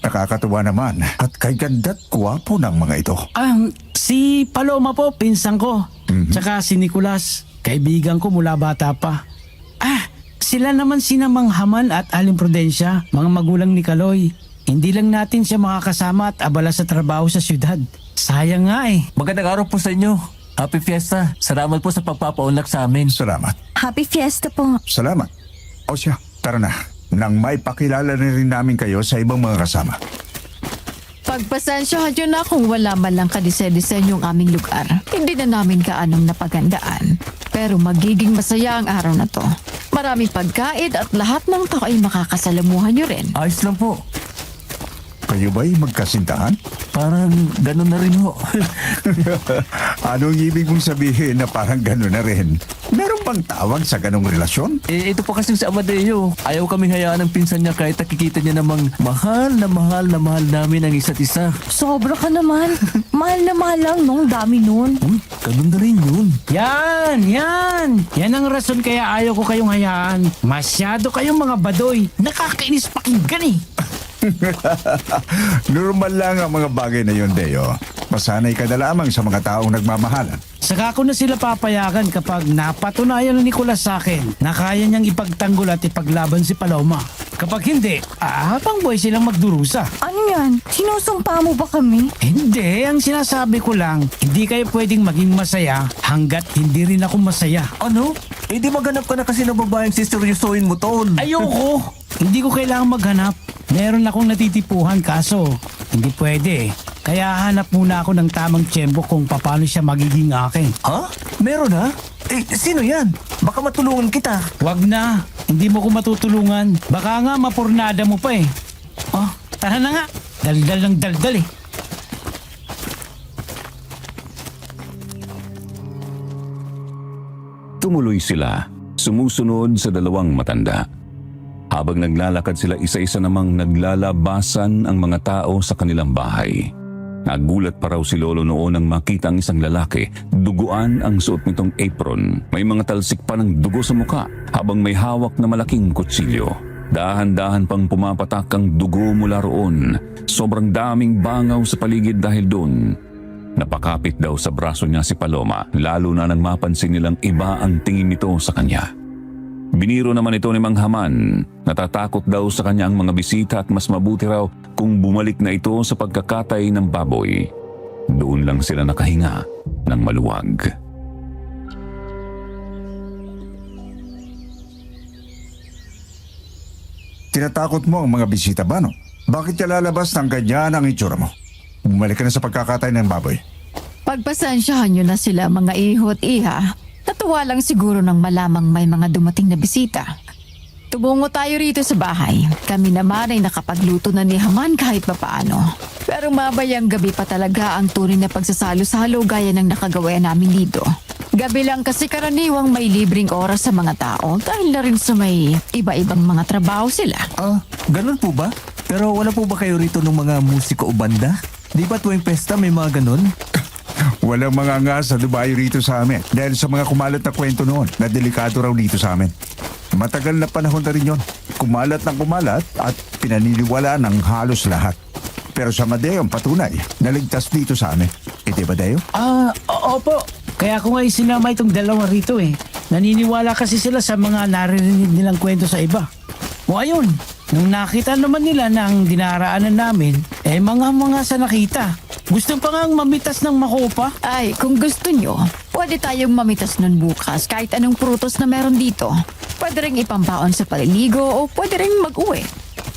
Nakakatuwa naman at kay ganda't kuwapo ng mga ito. Si Paloma po, pinsan ko. Tsaka si Nicolas, kaibigan ko mula bata pa. Sila naman sina Mang Haman at Aling Prudencia, mga magulang ni Kaloy. Hindi lang natin siya makakasama at abala sa trabaho sa syudad. Sayang nga Magandang araw po sa inyo. Happy Fiesta. Salamat po sa pagpapaunlak sa amin. Salamat. Happy fiesta po. Salamat. O siya, tara na. Nang may pakilala na rin namin kayo sa ibang mga kasama. Pagpasensyahan nyo na kung wala man lang kadise-disenyo yung aming lugar. Hindi na namin kaanong napagandaan. Pero magiging masaya ang araw na to. Maraming pagkain at lahat ng tao ay makakasalamuhan nyo rin. Ayos lang po. Kayo ba'y magkasintahan? Parang ganun na rin ho. Anong ibig mong sabihin na parang gano'n na rin? Meron bang tawag sa ganong relasyon? Ito po kasi si Amadeo. Ayaw kaming hayaan ng pinsan niya kahit nakikita niya namang mahal na mahal namin ang isa't isa. Sobra ka naman. Mahal na mahal lang nung dami nun. Ganun na rin yun. Yan! Yan ang rason kaya ayaw ko kayong hayaan. Masyado kayong mga badoy. Nakakainis pakinggan Normal lang ang mga bagay na yun, Deo. Masanay ka na lamang sa mga taong nagmamahalan. Saka ko na sila papayagan kapag napatunayan ni Nicolas sa akin na kaya niyang ipagtanggol at ipaglaban si Paloma. Kapag hindi, habang buhay silang magdurusa. Ano yan? Sinusumpa mo ba kami? Hindi, ang sinasabi ko lang, hindi kayo pwedeng maging masaya hanggat hindi rin ako masaya. Ano? Di maganap ka na kasi ng babaeng siseryosohin mo, Tol. Ayoko! Hindi ko kailangan maghanap. Meron akong natitipuhan kaso hindi pwede eh. Kaya hanap muna ako ng tamang tiyempo kung paano siya magiging akin. Ha? Meron ha? Eh, sino yan? Baka matulungan kita. Wag na. Hindi mo ko matutulungan. Baka nga mapurnada mo pa eh. Oh, tara na nga. Daldal ng daldal eh. Tumuloy sila, sumusunod sa dalawang matanda. Habang naglalakad sila, isa-isa namang naglalabasan ang mga tao sa kanilang bahay. Nagulat pa raw si Lolo noon nang makita ang isang lalaki. Duguan ang suot nitong apron. May mga talsik pa ng dugo sa muka habang may hawak na malaking kutsilyo. Dahan-dahan pang pumapatak ang dugo mula roon. Sobrang daming bangaw sa paligid dahil doon. Napakapit daw sa braso niya si Paloma, lalo na nang mapansin nilang iba ang tingin nito sa kanya. Biniro naman ito ni Mang Haman. Natatakot daw sa kanya ang mga bisita at mas mabuti raw kung bumalik na ito sa pagkakatay ng baboy. Doon lang sila nakahinga ng maluwag. Tinatakot mo ang mga bisita ba, no? Bakit ka lalabas ng ganyan ang itsura mo? Bumalik ka na sa pagkakatay ng baboy. Pagpasensyahan nyo na sila mga iho at iha. Natuwa lang siguro nang malamang may mga dumating na bisita. Tumungo tayo rito sa bahay. Kami naman ay nakapagluto na ni Haman kahit papaano. Pero mabayang gabi pa talaga ang tunay na pagsasalo-salo gaya ng nakagawa namin dito. Gabi lang kasi karaniwang may libreng oras sa mga tao dahil na rin sa may iba-ibang mga trabaho sila. Ah, ganun po ba? Pero wala po ba kayo rito ng mga musiko o banda? Di ba tuwing pesta may mga ganun? Walang mga nga sa Dubai rito sa amin dahil sa mga kumalat na kwento noon na delikado raw dito sa amin. Matagal na panahon na rin yun. Kumalat ng kumalat at pinaniniwala ng halos lahat. Pero sa Madeo ang patunay, naligtas dito sa amin. Di ba, Deo? Opo. Kaya ko nga isinama itong dalawa rito eh. Naniniwala kasi sila sa mga naririnig nilang kwento sa iba. O ayun, nung nakita naman nila na ang dinaraanan namin, mga sa nakita. Gusto pa nga mamitas ng makopa. Ay, kung gusto nyo, pwede tayong mamitas nun bukas kahit anong prutos na meron dito. Pwede rin ipambaon sa paliligo o pwede rin mag-uwi.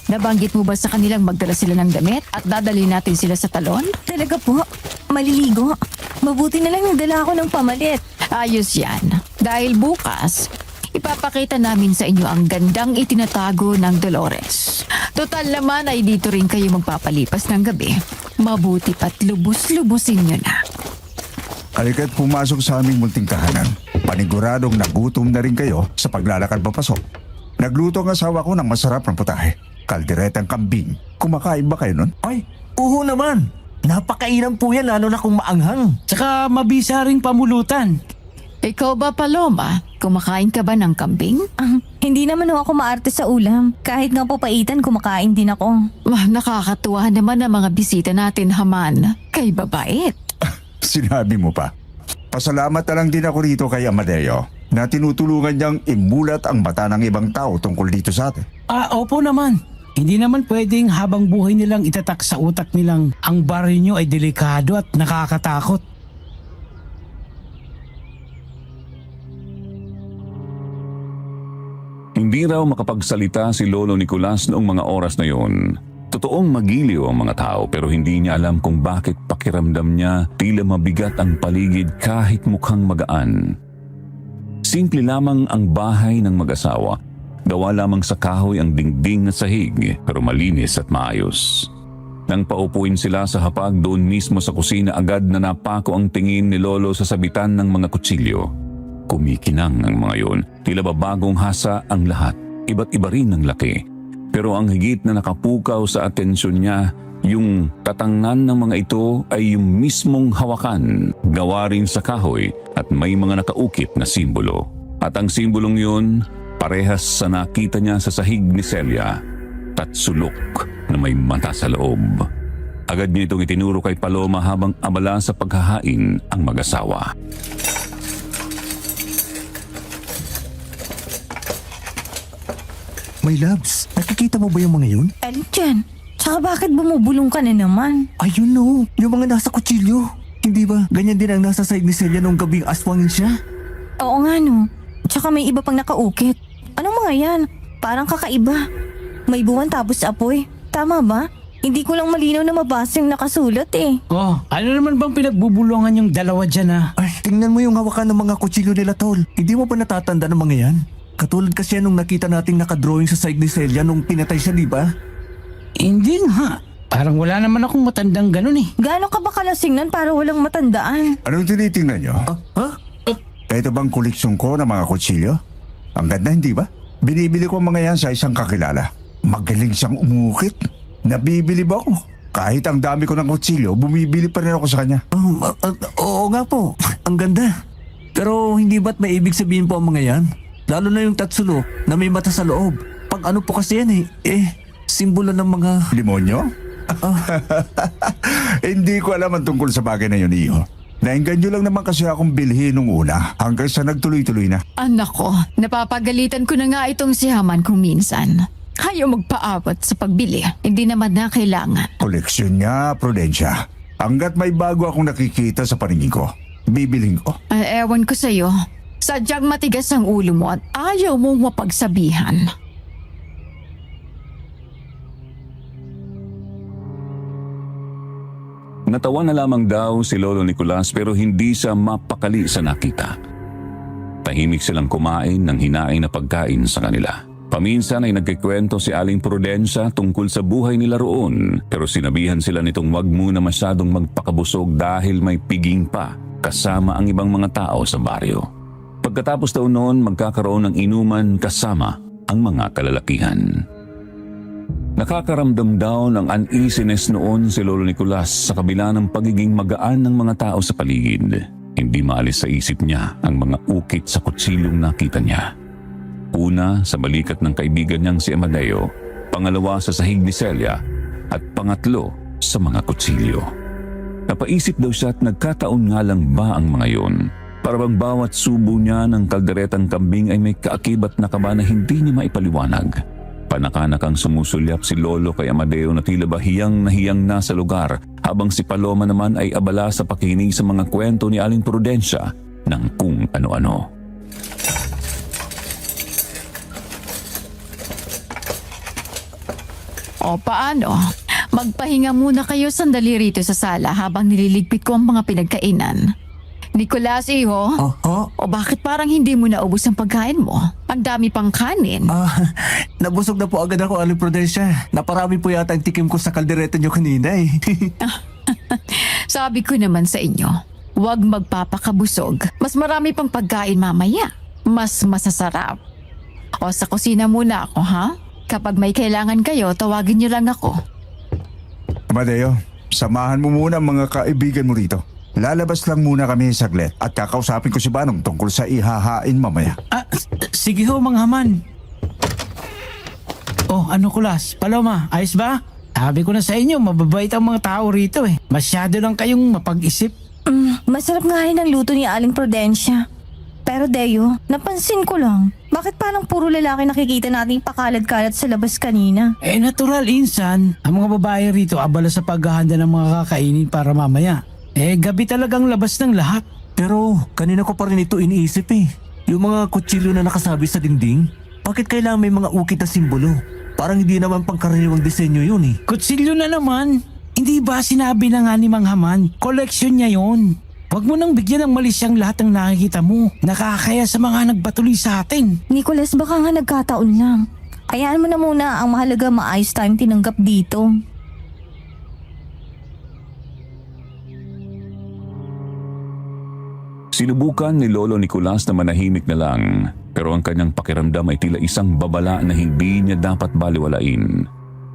Nabanggit mo ba sa kanilang magdala sila ng damit at dadali natin sila sa talon? Talaga po? Maliligo? Mabuti na lang nagdala ako ng pamalit. Ayos yan. Dahil bukas, ipapakita namin sa inyo ang gandang itinatago ng Dolores. Total naman ay dito rin kayo magpapalipas ng gabi. Mabuti pa't lubos-lubosin nyo na. Halika't pumasok sa aming munting tahanan. Paniguradong nagutom na rin kayo sa paglalakad papasok. Nagluto ang asawa ko ng masarap na putahe. Kalderetang kambing. Kumakain ba kayo nun? Ay, oo naman. Napakainam po yan lalo na kung maanghang. Tsaka mabisa ring pamulutan. Ikaw ba, Paloma? Kumakain ka ba ng kambing? Hindi naman ako maarte sa ulam. Kahit nga po paitan, kumakain din ako. Nakakatuwa naman ang mga bisita natin, Haman. Kay babait. Sinabi mo pa. Pasalamat na lang din ako rito kay Amadeo na tinutulungan niyang imulat ang mata ng ibang tao tungkol dito sa atin. Opo naman. Hindi naman pwedeng habang buhay nilang itatak sa utak nilang ang baril nyo ay delikado at nakakatakot. Hindi raw makapagsalita si Lolo Nicolas noong mga oras na yon. Totoong magiliw ang mga tao pero hindi niya alam kung bakit pakiramdam niya tila mabigat ang paligid kahit mukhang magaan. Simple lamang ang bahay ng mag-asawa. Gawa lamang sa kahoy ang dingding at sahig pero malinis at maayos. Nang paupuin sila sa hapag doon mismo sa kusina agad na napako ang tingin ni Lolo sa sabitan ng mga kutsilyo. Kumikinang ang mga yon. Tila ba bagong hasa ang lahat. Iba't iba rin ang laki. Pero ang higit na nakapukaw sa atensyon niya, yung tatangnan ng mga ito ay yung mismong hawakan, gawa rin sa kahoy at may mga nakaukit na simbolo. At ang simbolong yun, parehas sa nakita niya sa sahig ni Celia, tatsulok na may mata sa loob. Agad niya itong itinuro kay Paloma habang abala sa paghahain ang mag-asawa. My loves, nakikita mo ba yung mga yun? Alin dyan? Tsaka bakit bumubulong ka na naman? Ayun no, yung mga nasa kutsilyo. Hindi ba? Ganyan din ang nasa side ni Celia nung gabing aswangin siya. Oo nga no. Tsaka may iba pang nakaukit. Anong mga yan? Parang kakaiba. May buwan tapos apoy. Tama ba? Hindi ko lang malinaw na mabasa yung nakasulat eh. Oh, ano naman bang pinagbubulungan yung dalawa dyan ha? Ay, tingnan mo yung hawakan ng mga kutsilyo nila, Tol. Hindi mo ba natatanda ng mga yan? Katulad kasi yan nung nakita nating nakadrawing sa side ni Celia nung pinatay siya, di ba? Hindi nga. Parang wala naman akong matandang ganun eh. Gaano ka ba kalasing nun para walang matandaan? Anong tinitingnan nyo? Ha? Ito bang koleksyon ko ng mga kutsilyo? Ang ganda, hindi ba? Binibili ko ang mga yan sa isang kakilala. Magaling siyang umukit. Nabibili ba ako? Kahit ang dami ko ng kutsilyo, bumibili pa rin ako sa kanya. Oo nga po. Ang ganda. Pero hindi ba't may ibig sabihin po ang mga yan? Lalo na yung Tatsulo na may mata sa loob. Pag ano po kasi yan simbolo ng mga... Limonyo? Hindi ko alam ang tungkol sa bagay na yun, Iho. Naengganyo lang naman kasi akong bilhin nung una hanggang sa nagtuloy-tuloy na. Anak ko, napapagalitan ko na nga itong si Haman kung minsan. Ayaw magpaabot sa pagbili. Hindi naman na kailangan. Koleksyon niya, Prudencia. Hanggat may bago akong nakikita sa paningin ko, bibilhin ko. Ay, ewan ko sa'yo. Sadyang matigas ang ulo mo at ayaw mong mapagsabihan. Natawa na lamang daw si Lolo Nicolas pero hindi siya mapakali sa nakita. Tahimik silang kumain ng hinaing na pagkain sa kanila. Paminsan ay nagkikwento si Aling Prudencia tungkol sa buhay nila roon pero sinabihan sila nitong wag muna masyadong magpakabusog dahil may piging pa kasama ang ibang mga tao sa baryo. Pagkatapos daw noon magkakaroon ng inuman kasama ang mga kalalakihan. Nakakaramdam daw ng uneasiness noon si Lolo Nicolas sa kabila ng pagiging magaan ng mga tao sa paligid. Hindi maalis sa isip niya ang mga ukit sa kutsilyong nakita niya. Una sa balikat ng kaibigan niyang si Amadeo, pangalawa sa sahig ni Celia, at pangatlo sa mga kutsilyo. Napaisip daw siya at nagkataon nga lang ba ang mga yun? Para bang bawat subo niya ng kalderetang kambing ay may kaakibat na kaba na hindi niya maipaliwanag. Panakanakang sumusulyap si Lolo kay Amadeo na tila ba hiyang na sa lugar habang si Paloma naman ay abala sa pakikinig sa mga kwento ni Aling Prudencia ng kung ano-ano. O paano? Magpahinga muna kayo sandali rito sa sala habang nililigpit ko ang mga pinagkainan. Nicolas, iho? O bakit parang hindi mo naubos ang pagkain mo? Ang dami pang kanin. Nabusog na po agad ako, Aling Prudencia. Naparami po yata ang tikim ko sa kaldereta niyo kanina eh. Sabi ko naman sa inyo, huwag magpapakabusog. Mas marami pang pagkain mamaya. Mas masasarap. O sa kusina muna ako, ha? Kapag may kailangan kayo, tawagin niyo lang ako. Amadeo, samahan mo muna ang mga kaibigan mo rito. Lalabas lang muna kami saglit at kakausapin ko si Banong tungkol sa ihahain mamaya. Sige ho, Mang Haman. Oh, ano Kulas? Paloma, ayos ba? Sabi ko na sa inyo, mababait ang mga tao rito eh. Masyado lang kayong mapag-isip. Masarap nga rin ang luto ni Aling Prudencia. Pero Deo, napansin ko lang, bakit parang puro lalaki nakikita nating pakalat-kalat sa labas kanina? Natural insan, ang mga babae rito abala sa paghahanda ng mga kakainin para mamaya. Gabi talagang labas ng lahat. Pero kanina ko pa rin ito iniisip eh. Yung mga kutsilyo na nakasabi sa dingding, bakit kailangan may mga ukit na simbolo? Parang hindi naman pangkaraniwang disenyo yun eh. Kutsilyo na naman. Hindi ba sinabi na nga ni Mang Haman, koleksyon niya yon. Huwag mo nang bigyan ng mali siyang lahat ng nakikita mo. Nakakaya sa mga nagpatuloy sa atin. Nicholas, baka nga nagkataon lang. Hayaan mo na muna, ang mahalaga maayos tayong tinanggap dito. Sinubukan ni Lolo Nicolas na manahimik na lang pero ang kanyang pakiramdam ay tila isang babala na hindi niya dapat baliwalain.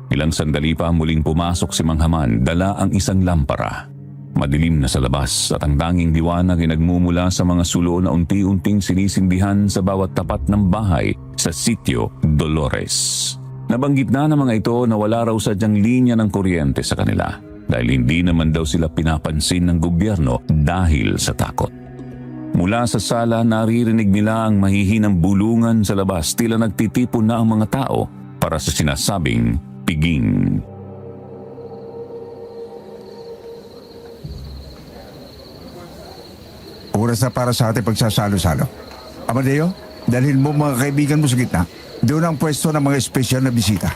Ilang sandali pa muling pumasok si Mang Haman, dala ang isang lampara. Madilim na sa labas at ang tanging liwanag ay nagmumula sa mga sulo na unti-unting sinisindihan sa bawat tapat ng bahay sa sitio Dolores. Nabanggit na ng mga ito na wala raw sadyang linya ng kuryente sa kanila dahil hindi naman daw sila pinapansin ng gobyerno dahil sa takot. Mula sa sala naririnig nila ang mahihinang bulungan sa labas, tila nagtitipon na ang mga tao para sa sinasabing piging. Oras na para sa ating pagsasalo-salo. Amadeo, dalhin mo mga kaibigan mo sa gitna. Doon ang pwesto ng mga espesyal na bisita.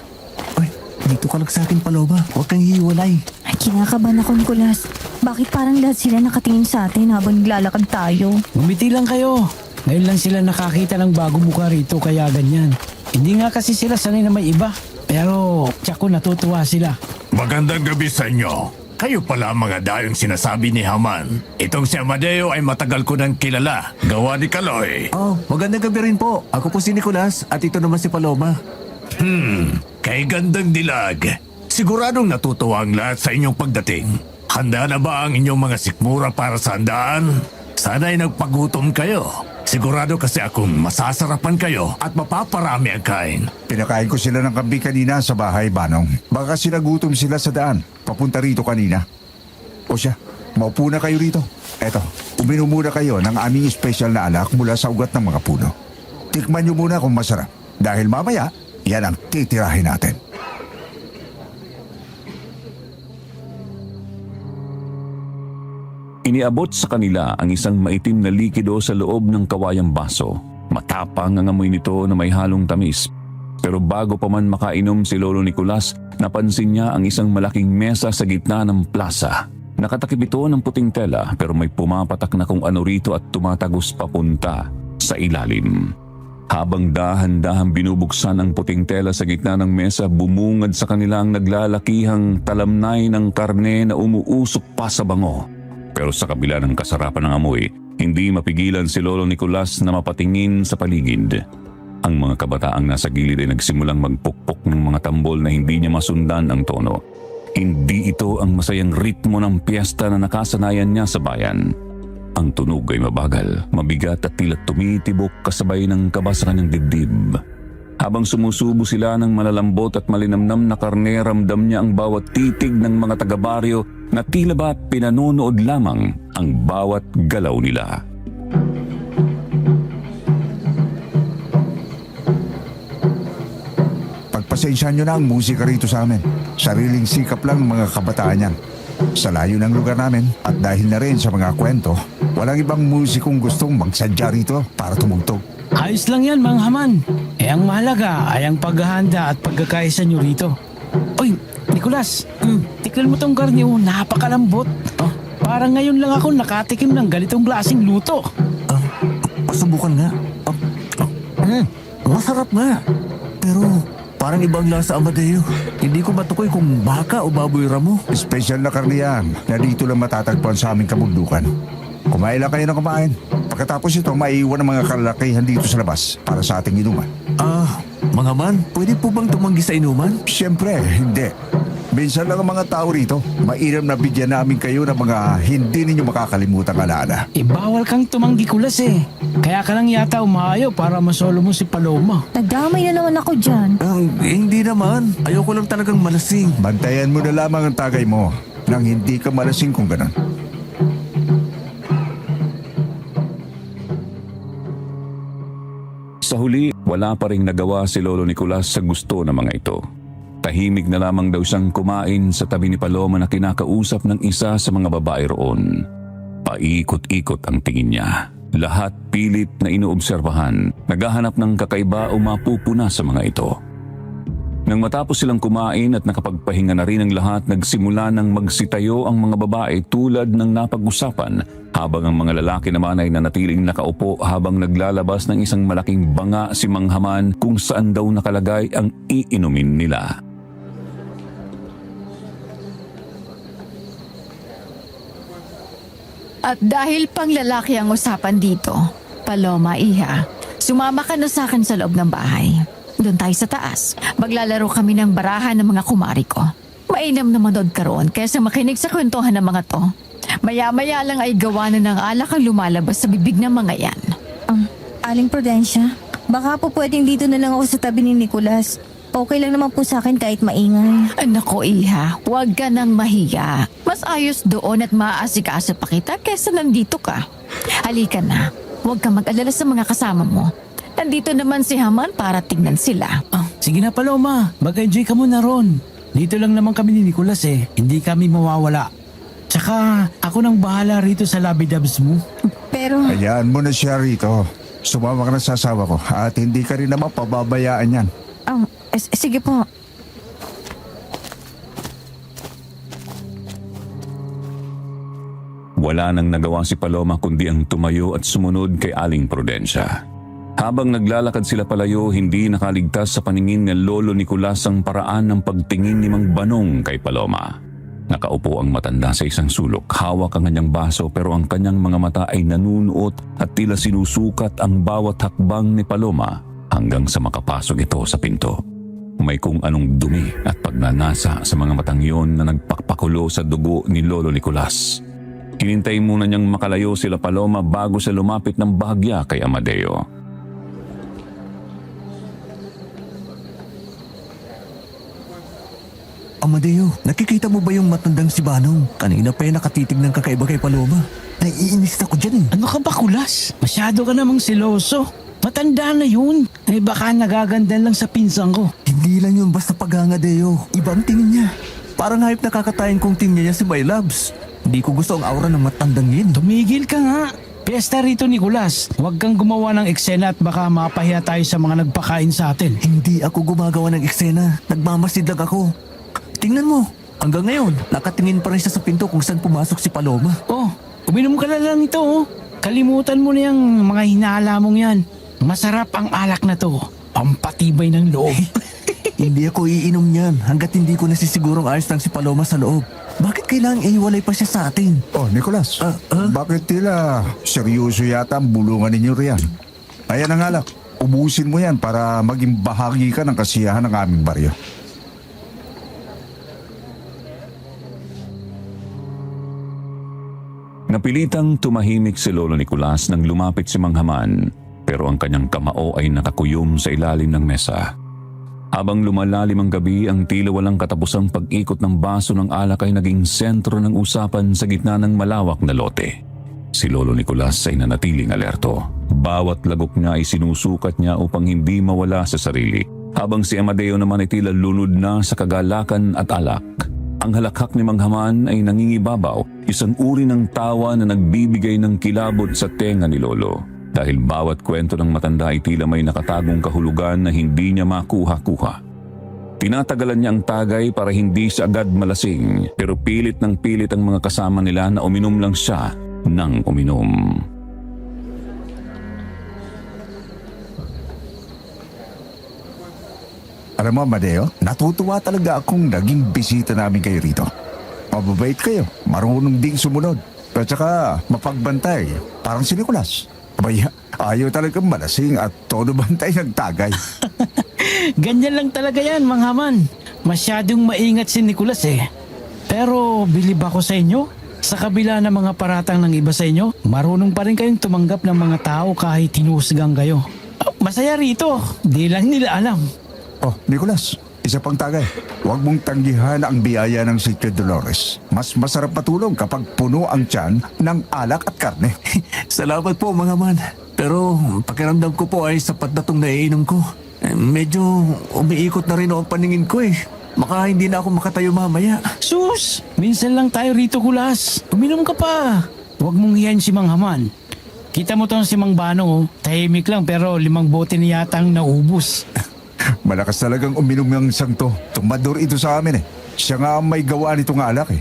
Dito ka lang sa akin, Paloma. Huwag kang hiwalay. Ay, kinakabahan ako, Nicolas. Bakit parang lahat sila nakatingin sa atin habang naglalakad tayo? Bumiti lang kayo. Ngayon lang sila nakakita ng bagong mukha rito kaya ganyan. Hindi nga kasi sila sanay na may iba. Pero tiyak ko natutuwa sila. Magandang gabi sa inyo. Kayo pala ang mga dayong sinasabi ni Haman. Itong si Amadeo ay matagal ko nang kilala. Gawa ni Kaloy. Oh, magandang gabi rin po. Ako po si Nicolas at ito naman si Paloma. Kay gandang dilag. Siguradong natutuwa ang lahat sa inyong pagdating. Handa na ba ang inyong mga sikmura para sa handaan? Sana'y nagpagutom kayo. Sigurado kasi akong masasarapan kayo at mapaparami ang kain. Pinakain ko sila ng kambing kanina sa bahay, Banong. Baka sinagutom sila sa daan. Papunta rito kanina. O siya, maupo na kayo rito. Eto, uminom muna kayo ng aming special na alak mula sa ugat ng mga puno. Tikman nyo muna kung masarap. Dahil mamaya, yan ang titirahin natin. Iniabot sa kanila ang isang maitim na likido sa loob ng kawayang baso. Matapang ang amoy nito na may halong tamis. Pero bago pa man makainom si Lolo Nicolas, napansin niya ang isang malaking mesa sa gitna ng plaza. Nakatakip ito ng puting tela pero may pumapatak na kung ano rito at tumatagos papunta sa ilalim. Habang dahan-dahan binubuksan ang puting tela sa gitna ng mesa, bumungad sa kanila ang naglalakihang talamnay ng karne na umuusok pa sa bango. Pero sa kabila ng kasarapan ng amoy, hindi mapigilan si Lolo Nicolas na mapatingin sa paligid. Ang mga kabataang nasa gilid ay nagsimulang magpukpok ng mga tambol na hindi niya masundan ang tono. Hindi ito ang masayang ritmo ng piyesta na nakasanayan niya sa bayan. Ang tunog ay mabagal, mabigat at tila tumitibok kasabay ng kaba sa kanyang dibdib. Habang sumusubo sila ng malalambot at malinamnam na karne, ramdam niya ang bawat titig ng mga taga-baryo na tila ba pinanonood lamang ang bawat galaw nila. Pagpasensyahan nyo na ang musika rito sa amin. Sariling sikap lang ng mga kabataan yan. Sa layo ng lugar namin at dahil na rin sa mga kwento, walang ibang musikong gustong magsadya rito para tumugtog. Ayos lang yan, Mang Haman. Ang mahalaga ay ang paghahanda at pagkakaisa nyo rito. Uy, Nicolas, tiklan mo tong karne, napakalambot. Parang ngayon lang ako nakatikim ng ganitong klaseng luto. Pasubukan nga. Masarap nga. Pero parang ibang lasa, Amadeo. Hindi ko matukoy kung baka o baboy ramo. Special na karne yan na dito lang matatagpuan sa aming kabundukan. Kumain lang kayo ng kumain. Pagkatapos ito, maiiwan ang mga kalalakihan dito sa labas para sa ating inuman. Mga man, pwede po bang tumanggi sa inuman? Siyempre, hindi. Minsan lang ang mga tao rito. Mainam na bigyan namin kayo ng mga hindi ninyo makakalimutang alaala. Bawal kang tumanggi, Kulas Kaya ka lang yata umayaw para masolo mo si Paloma. Nagdamay na naman ako dyan. Hindi naman. Ayoko lang talagang malasing. Bantayan mo na lamang ang tagay mo nang hindi ka malasing kung ganon. Sa huli, wala pa ring nagawa si Lolo Nicolas sa gusto ng mga ito. Tahimik na lamang daw siyang kumain sa tabi ni Paloma na kinakausap ng isa sa mga babae roon. Paikot-ikot ang tingin niya. Lahat pilit na inuobserbahan, naghahanap ng kakaiba o mapupuna sa mga ito. Nang matapos silang kumain at nakapagpahinga na rin ang lahat, nagsimula ng magsitayo ang mga babae tulad ng napag-usapan, habang ang mga lalaki naman ay nanatiling nakaupo habang naglalabas ng isang malaking banga si Mang Haman kung saan daw nakalagay ang iinumin nila. At dahil pang lalaki ang usapan dito, Paloma, Iha, sumama ka na sa akin sa loob ng bahay. Doon tayo sa taas. Maglalaro kami ng barahan ng mga kumari ko. Mainam na manood ka roon kaysa makinig sa kwentuhan ng mga to. Maya-maya lang ay gawa na ng alak ang lumalabas sa bibig ng mga yan. Aling Prudencia, baka po pwedeng dito na lang ako sa tabi ni Nicolas. Okay lang naman po sa akin kahit maingay. Nako, Iha, huwag ka nang mahiya. Mas ayos doon at maaasikaso pa kita kaysa nandito ka. Halika na. Huwag ka mag-alala sa mga kasama mo. Nandito naman si Haman para tignan sila. Sige na, Paloma. Mag-enjoy ka muna ron. Dito lang naman kami ni Nicolas Hindi kami mawawala. Tsaka ako nang bahala rito sa labidabs mo. Pero Hayaan mo na siya rito. Sumama ka na sa asawa ko at hindi ka rin naman pababayaan yan. sige po. Wala nang nagawa si Paloma kundi ang tumayo at sumunod kay Aling Prudencia. Habang naglalakad sila palayo, hindi nakaligtas sa paningin ni Lolo Nicolas ang paraan ng pagtingin ni Mang Banong kay Paloma. Nakaupo ang matanda sa isang sulok, hawak ang kanyang baso pero ang kanyang mga mata ay nanunuot at tila sinusukat ang bawat hakbang ni Paloma hanggang sa makapasok ito sa pinto. May kung anong dumi at pagnanasa sa mga matang yon na nagpakpakulo sa dugo ni Lolo Nicolas. Hinintay muna niyang makalayo sila Paloma bago siya lumapit ng bahagya kay Amadeo. Amadeo, nakikita mo ba yung matandang si Banong? Kanina pa yung nakatitig ng kakaiba kay Paloma. Naiinis ako dyan eh. Ano ka ba, Kulas? Masyado ka namang siloso. Matanda na yun. Eh baka nagaganda lang sa pinsan ko. Hindi lang yun basta pag-Amadeo. Iba ang tingin niya. Parang hayop na kakatayin kong tingin niya si My Loves. Hindi ko gusto ang aura ng matandang yun. Tumigil ka nga. Piyesta rito, Nicolas. Huwag kang gumawa ng eksena at baka mapahiya tayo sa mga nagpakain sa atin. Hindi ako gumagawa ng eksena. Nagmamasid lang ako. Tingnan mo. Hanggang ngayon, nakatingin pa rin siya sa pinto kung saan pumasok si Paloma. Oh, uminom ka na lang ito, oh. Kalimutan mo na yung mga hinala mong yan. Masarap ang alak na to. Pampatibay ng loob. Hindi ako iinom niyan hanggat hindi ko nasisigurong ayos lang si Paloma sa loob. Bakit kailangang iiwalay pa siya sa atin? Oh, Nicolas, bakit tila seryoso yata ang bulungan ninyo riyan? Ayan ang alak. Ubusin mo yan para maging bahagi ka ng kasiyahan ng aming baryo. Napilitang tumahimik si Lolo Nicolas nang lumapit si Mang Haman, pero ang kanyang kamao ay nakakuyom sa ilalim ng mesa. Habang lumalalim ang gabi, ang tila walang katapusang pag-ikot ng baso ng alak ay naging sentro ng usapan sa gitna ng malawak na lote. Si Lolo Nicolas ay nanatiling alerto. Bawat lagok niya ay sinusukat niya upang hindi mawala sa sarili, habang si Amadeo naman ay tila lunod na sa kagalakan at alak. Ang halakhak ni Mang Haman ay nangingibabaw, isang uri ng tawa na nagbibigay ng kilabot sa tenga ni Lolo. Dahil bawat kwento ng matanda ay tila may nakatagong kahulugan na hindi niya makuha-kuha. Tinatagalan niya ang tagay para hindi siya agad malasing, pero pilit ng pilit ang mga kasama nila na uminom lang siya ng uminom. Alam mo, Amadeo, natutuwa talaga akong naging bisita namin kayo rito. Mababait kayo, marunong ding sumunod, at saka mapagbantay, parang si Nicolas. Abay, ayaw talagang malasing at todo bantay ng tagay. Ganyan lang talaga yan, Mang Haman. Masyadong maingat si Nicolas eh. Pero bilib ako sa inyo. Sa kabila ng mga paratang ng iba sa inyo, marunong pa rin kayong tumanggap ng mga tao kahit hinusgang kayo. Masaya rito, di lang nila alam. Oh, Nicolas, isa pang tagay. Huwag mong tanggihan ang biyaya ng Sitio Dolores. Mas masarap matulog kapag puno ang tiyan ng alak at karne. Salamat po mga man. Pero pakiramdam ko po ay sapat na itong naiinom ko. Medyo umiikot na rin ang paningin ko eh. Baka hindi na ako makatayo mamaya. Sus, minsan lang tayo rito, Kulas. Uminom ka pa. Huwag mong hiyain si Mang Haman. Kita mo tong si Mang Banong, oh. Tahimik lang pero 5 bote na yata ang naubos. Malakas talagang uminom ng isang to. Tumador ito sa amin eh. Siya nga ang may gawa nitong alak eh.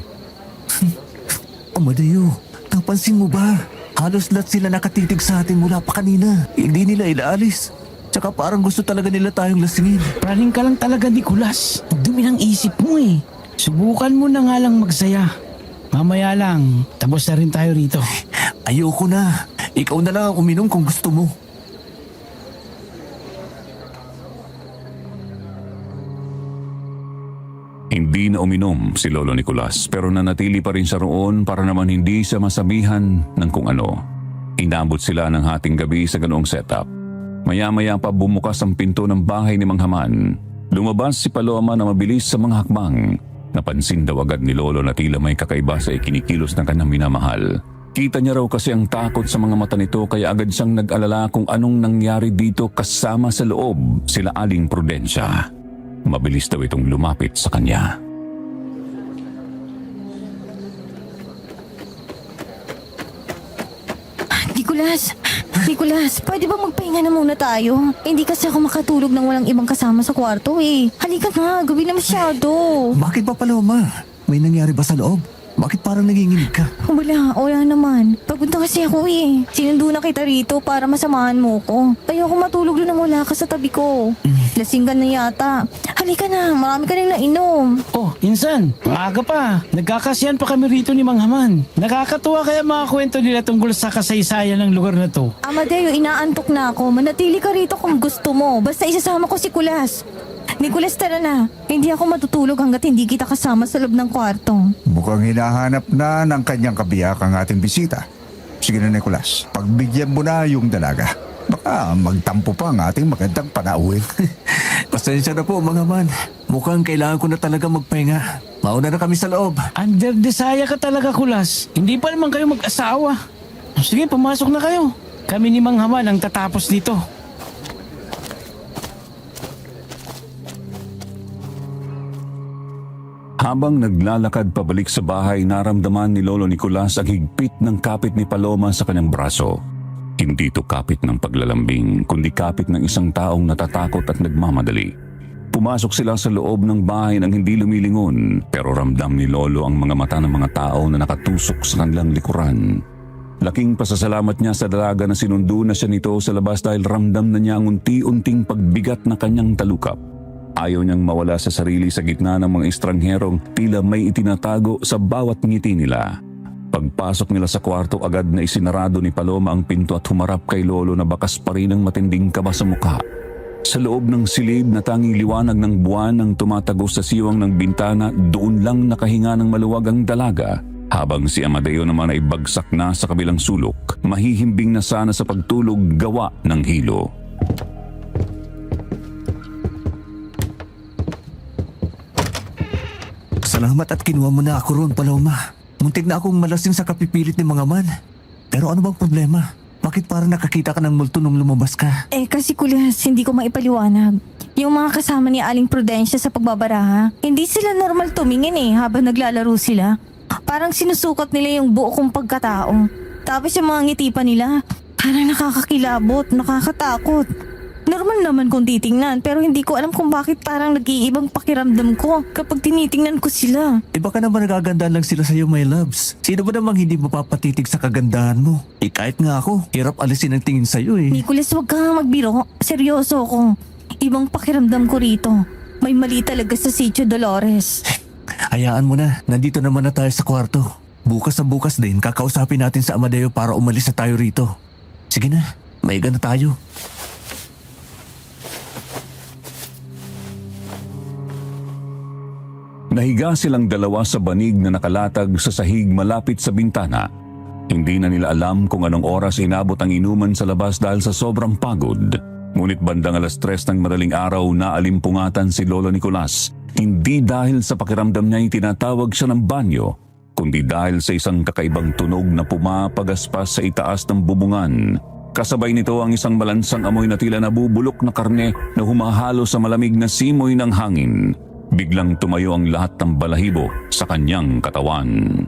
Amadeo, napansin mo ba? Halos lahat sila nakatitig sa atin mula pa kanina. Hindi nila ilaalis. Tsaka parang gusto talaga nila tayong lasingin. Praning ka lang talaga, Nicolas. Dumi ng isip mo eh. Subukan mo na nga lang magsaya. Mamaya lang, tapos na rin tayo rito. Ayoko na. Ikaw na lang ang uminom kung gusto mo. Hindi na uminom si Lolo Nicolas pero nanatili pa rin siya roon para naman hindi siya masabihan ng kung ano. Inabot sila ng hating gabi sa ganoong setup. Maya-maya pa bumukas ang pinto ng bahay ni Mang Haman. Lumabas si Paloma na mabilis sa mga hakbang. Napansin daw agad ni Lolo na tila may kakaiba sa ikinikilos ng kanyang minamahal. Kita niya raw kasi ang takot sa mga mata nito kaya agad siyang nag-alala kung anong nangyari dito kasama sa loob sila Aling Prudencia. Mabilis daw itong lumapit sa kanya. Nicolas, pwede ba magpahinga na muna tayo? Hindi kasi ako makatulog nang walang ibang kasama sa kwarto eh. Halika na, gabi na masyado. Bakit ba Paloma? May nangyari ba sa loob? Bakit parang nanginginig ka? Wala naman. Papunta kasi ako eh. Sinundo na kita rito para masamahan mo ko. Ayoko matulog doon nang wala ka sa tabi ko. Lasing ka na yata. Halika na, marami ka nang nainom. Oh, insan, maaga pa. Nagkakasiyan pa kami rito ni Mang Haman. Nakakatuwa kaya mga kwento nila tungkol sa kasaysayan ng lugar na to. Amadeo, inaantok na ako. Manatili ka rito kung gusto mo. Basta isasama ko si Kulas. Nicolas, tara na. Hindi ako matutulog hanggat hindi kita kasama sa loob ng kwarto. Mukhang hinahanap na ng kanyang kabiyak ang ating bisita. Sige na, Nicolas. Pagbigyan mo na yung dalaga. Baka magtampo pa ang ating magandang panauhin. Pasensya na po mga man. Mukhang kailangan ko na talaga magpahinga. Mauna na kami sa loob. Under desire ka talaga, Kulas. Hindi pa naman kayo mag-asawa. Sige, pumasok na kayo. Kami ni Mang Haman ang tatapos dito. Habang naglalakad pabalik sa bahay, naramdaman ni Lolo Nicolas ang higpit ng kapit ni Paloma sa kanyang braso. Hindi ito kapit ng paglalambing, kundi kapit ng isang taong natatakot at nagmamadali. Pumasok sila sa loob ng bahay nang hindi lumilingon, pero ramdam ni Lolo ang mga mata ng mga tao na nakatusok sa kanilang likuran. Laking pasasalamat niya sa dalaga na sinundo na siya nito sa labas dahil ramdam na niya ang unti-unting pagbigat na kanyang talukap. Ayaw niyang mawala sa sarili sa gitna ng mga estrangherong tila may itinatago sa bawat ngiti nila. Pagpasok nila sa kwarto, agad na isinarado ni Paloma ang pinto at humarap kay Lolo na bakas pa rin ang matinding kaba sa mukha. Sa loob ng silid na tanging liwanag ng buwan ang tumatagos sa siwang ng bintana, doon lang nakahinga ng maluwag ang dalaga. Habang si Amadeo naman ay bagsak na sa kabilang sulok, mahihimbing na sana sa pagtulog gawa ng hilo. Salamat at kinuha mo na ako roon, Paloma. Muntik na akong malasing sa kapipilit ni mga man. Pero ano bang problema? Bakit parang nakakita ka ng multo nung lumabas ka? Eh kasi Kulas, hindi ko maipaliwanag. Yung mga kasama ni Aling Prudencia sa pagbabaraha, hindi sila normal tumingin habang naglalaro sila. Parang sinusukat nila yung buo kong pagkatao. Tapos yung mga ngiti pa nila, parang nakakakilabot, nakakatakot. Normal naman kung titingnan, pero hindi ko alam kung bakit parang nag-iibang pakiramdam ko kapag tinitingnan ko sila. Eh baka naman nagagandaan lang sila sa'yo, my loves. Sino ba namang hindi mapapatitig sa kagandahan mo? Eh kahit nga ako, hirap alisin ang tingin sa'yo eh. Nicolas, wag ka nga magbiro. Seryoso ako. Ibang pakiramdam ko rito. May mali talaga sa Sitio Dolores. Hayaan mo na, nandito naman na tayo sa kwarto. Bukas na bukas din, kakausapin natin sa Amadeo para umalis na tayo rito. Sige na, maiga na tayo. Nahiga silang dalawa sa banig na nakalatag sa sahig malapit sa bintana. Hindi na nila alam kung anong oras inabot ang inuman sa labas dahil sa sobrang pagod. Ngunit bandang 3:00 ng madaling araw naalimpungatan si Lolo Nicolas. Hindi dahil sa pakiramdam niya tinatawag siya ng banyo, kundi dahil sa isang kakaibang tunog na pumapagaspas sa itaas ng bubungan. Kasabay nito ang isang malansang amoy na tila nabubulok na karne na humahalo sa malamig na simoy ng hangin. Biglang tumayo ang lahat ng balahibo sa kanyang katawan.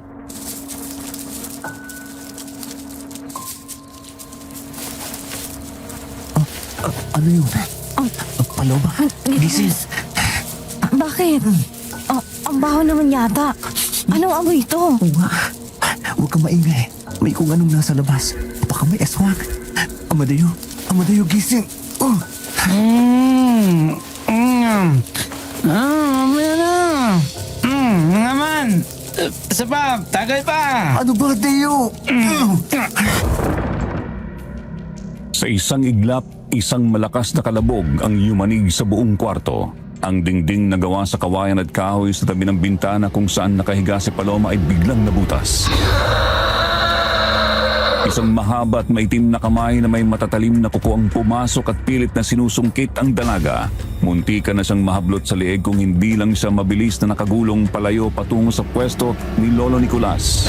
Ano yun? Paloma, gising. Bakit? Ang baho naman yata. Anong amoy ito? Huwag kang maingay. May kung anong nasa labas. Baka may aswang. Amadeo, gising. Mamaya na. Naman. Isa pa, tagal pa. Ano ba, Deo? Sa isang iglap, isang malakas na kalabog ang yumanig sa buong kwarto. Ang dingding na gawa sa kawayan at kahoy sa tabi ng bintana kung saan nakahiga si Paloma ay biglang nabutas. Isang mahaba at maitim na kamay na may matatalim na kuko ang pumasok at pilit na sinusungkit ang dalaga. Muntikan na siyang mahablot sa leeg kung hindi lang siya mabilis na nakagulong palayo patungo sa pwesto ni Lolo Nicolas.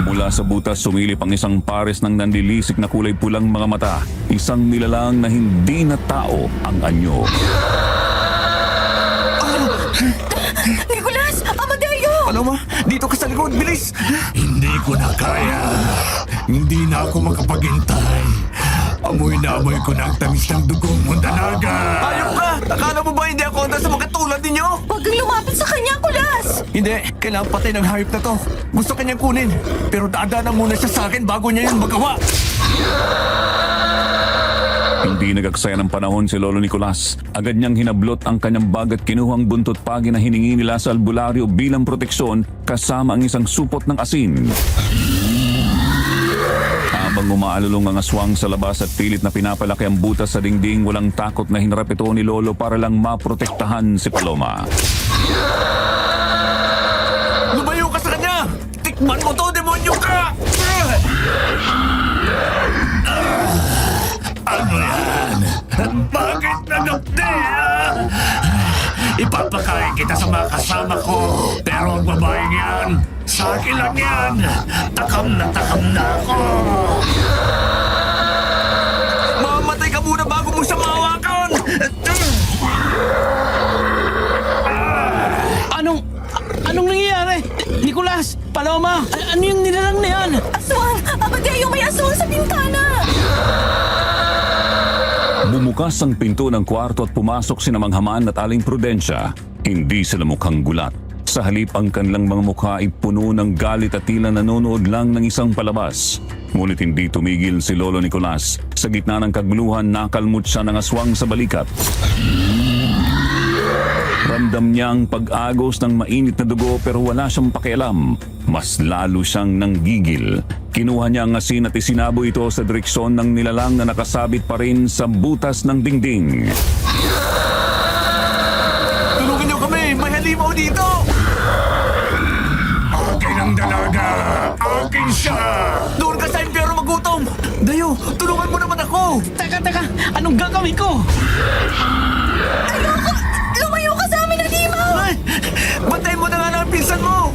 Mula sa butas sumilip ang isang pares ng nanlilisik na kulay pulang mga mata. Isang nilalang na hindi na tao ang anyo. Nicolas! Amadeo! Paloma, dito ka sa likod, bilis! Hindi ko na kaya. Hindi na ako makapaghintay. Amoy na amoy ko na ang tamis ng dugong mong dalaga. Ayok ka! Akala mo ba hindi ako handa sa mga tulad ninyo? Huwag kang lumapit sa kanya, Kulas! Hindi Hindi, kailangan patay ng hayop na to. Gusto kanyang kunin. Pero dadaanan muna siya sa akin bago niya yun magawa. Hindi nagagsaya ng panahon si Lolo Nicolas. Agad niyang hinablot ang kanyang bag at kinuhang buntot pagi na hiningi nila sa albularyo bilang proteksyon kasama ang isang supot ng asin. Habang umaalulong ang aswang sa labas at pilit na pinapalaki ang butas sa dingding, walang takot na hinarap ito ni Lolo para lang maprotektahan si Paloma. Lumayo ka sa kanya! Tikman mo to, demonyo ka! Ano yan? Bakit nagapdi? Ipapakain kita sa mga kasama ko. Pero ang babaeng yan, sa akin lang yan. Takam na ako. Mamamatay ka muna bago mo siya mahawakan! Anong nangyayari? Nicolas, Paloma, ano yung nilalang na yan? Aswang! Abagay, may aswang sa bintana! Bumukas ang pinto ng kwarto at pumasok si Namanghaman at Aling Prudencia. Hindi sila mukhang gulat. Sa halip ang kanilang mga mukha ay puno ng galit at tila nanonood lang ng isang palabas. Ngunit hindi tumigil si Lolo Nicolas. Sa gitna ng kaguluhan, nakalmot siya ng aswang sa balikat. Ramdam niya ang pag-agos ng mainit na dugo pero wala siyang pakialam. Mas lalo siyang nanggigil. Kinuha niya ang asin at isinabo ito sa direksyon ng nilalang na nakasabit pa rin sa butas ng dingding. Tulungan niyo kami! May halimaw dito! Akin ang dalaga. Akin siya. Doon ka sa impyerno magutom! Dayo, tulungan mo naman ako! Teka, anong gagawin ko? Lumayo ka sa amin, halimaw! Ay! Bantayin mo na nga lang ang pinsan mo!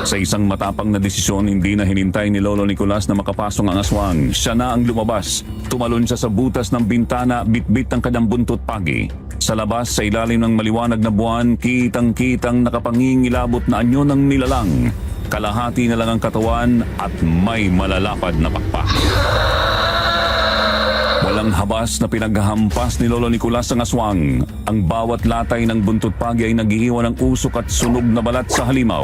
Sa isang matapang na desisyon, hindi na hinintay ni Lolo Nicolas na makapasok ang aswang. Siya na ang lumabas. Tumalon siya sa butas ng bintana, bitbit ang kanyang buntot pagi. Sa labas, sa ilalim ng maliwanag na buwan, kitang-kitang nakapangingilabot na anyo ng nilalang. Kalahati na lang ang katawan at may malalapad na pakpak. Walang habas na pinaghahampas ni Lolo Nicolas ang aswang. Ang bawat latay ng buntot pagi ay nag-iiwan ng usok at sunog na balat sa halimaw.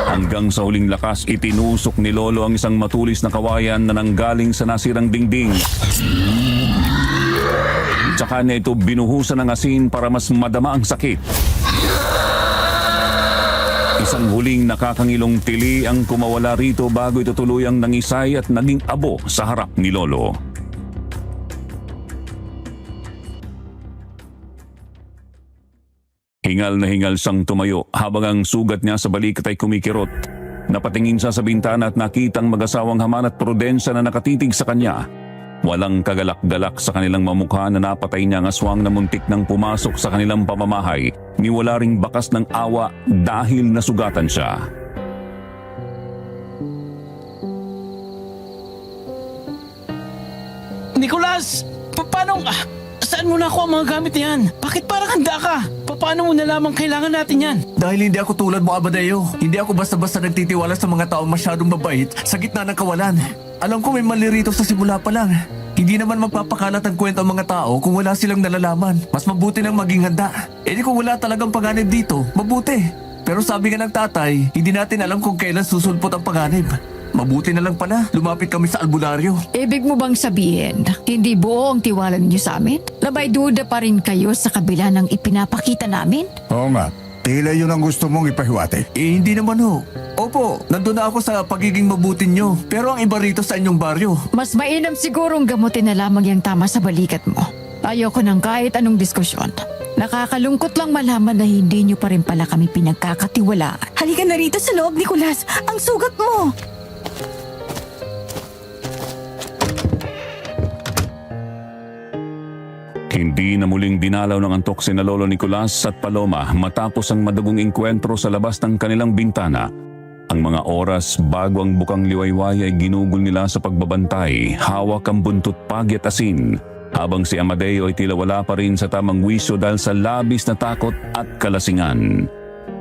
Hanggang sa huling lakas, itinusok ni Lolo ang isang matulis na kawayan na nanggaling sa nasirang dingding. Tsaka niya ito binuhusan ng asin para mas madama ang sakit. Isang huling nakakangilong tili ang kumawala rito bago ito tuluyang nangisay at naging abo sa harap ni Lolo. Hingal na hingal siyang tumayo habang ang sugat niya sa balikat ay kumikirot. Napatingin siya sa bintana at nakitang mag-asawang Haman at Prudencia na nakatitig sa kanya. Walang kagalak-galak sa kanilang mamukha na napatay niya ang aswang na muntik nang pumasok sa kanilang pamamahay. Ni wala ring bakas ng awa dahil nasugatan siya. Nicolas! Paano? Saan mo nakuha ang mga gamit na yan? Bakit parang handa ka? Paano mo nalaman kailangan natin yan? Dahil hindi ako tulad mo, Amadeo. Hindi ako basta-basta nagtitiwala sa mga taong masyadong mabait sa gitna ng kawalan. Alam ko may mali rito sa simula pa lang. Hindi naman magpapakalat ang kwento ang mga tao kung wala silang nalalaman. Mas mabuti nang maging handa. E di kung wala talagang panganib dito, mabuti. Pero sabi nga ng tatay, hindi natin alam kung kailan susulpot ang panganib. Mabuti na lang pala, lumapit kami sa albularyo. Ibig mo bang sabihin, hindi buo ang tiwala ninyo sa amin? Na may duda pa rin kayo sa kabila ng ipinapakita namin? Oo nga, tila yun ang gusto mong ipahiwati. Eh hindi naman ho. Opo, nandun na ako sa pagiging mabuti nyo. Pero ang iba rito sa inyong baryo. Mas mainam sigurong gamutin na lamang yung tama sa balikat mo. Ayoko ng kahit anong diskusyon. Nakakalungkot lang malaman na hindi nyo pa rin pala kami pinagkakatiwalaan. Halika na rito sa loob, Nicolas! Ang sugat mo! Hindi na muling dinalaw ng antok sina Lolo Nicolas at Paloma matapos ang madugong engkwentro sa labas ng kanilang bintana. Ang mga oras bago ang bukang liwayway ay ginugol nila sa pagbabantay, hawak ang buntot pagi at asin, habang si Amadeo ay tila wala pa rin sa tamang wisyo dahil sa labis na takot at kalasingan.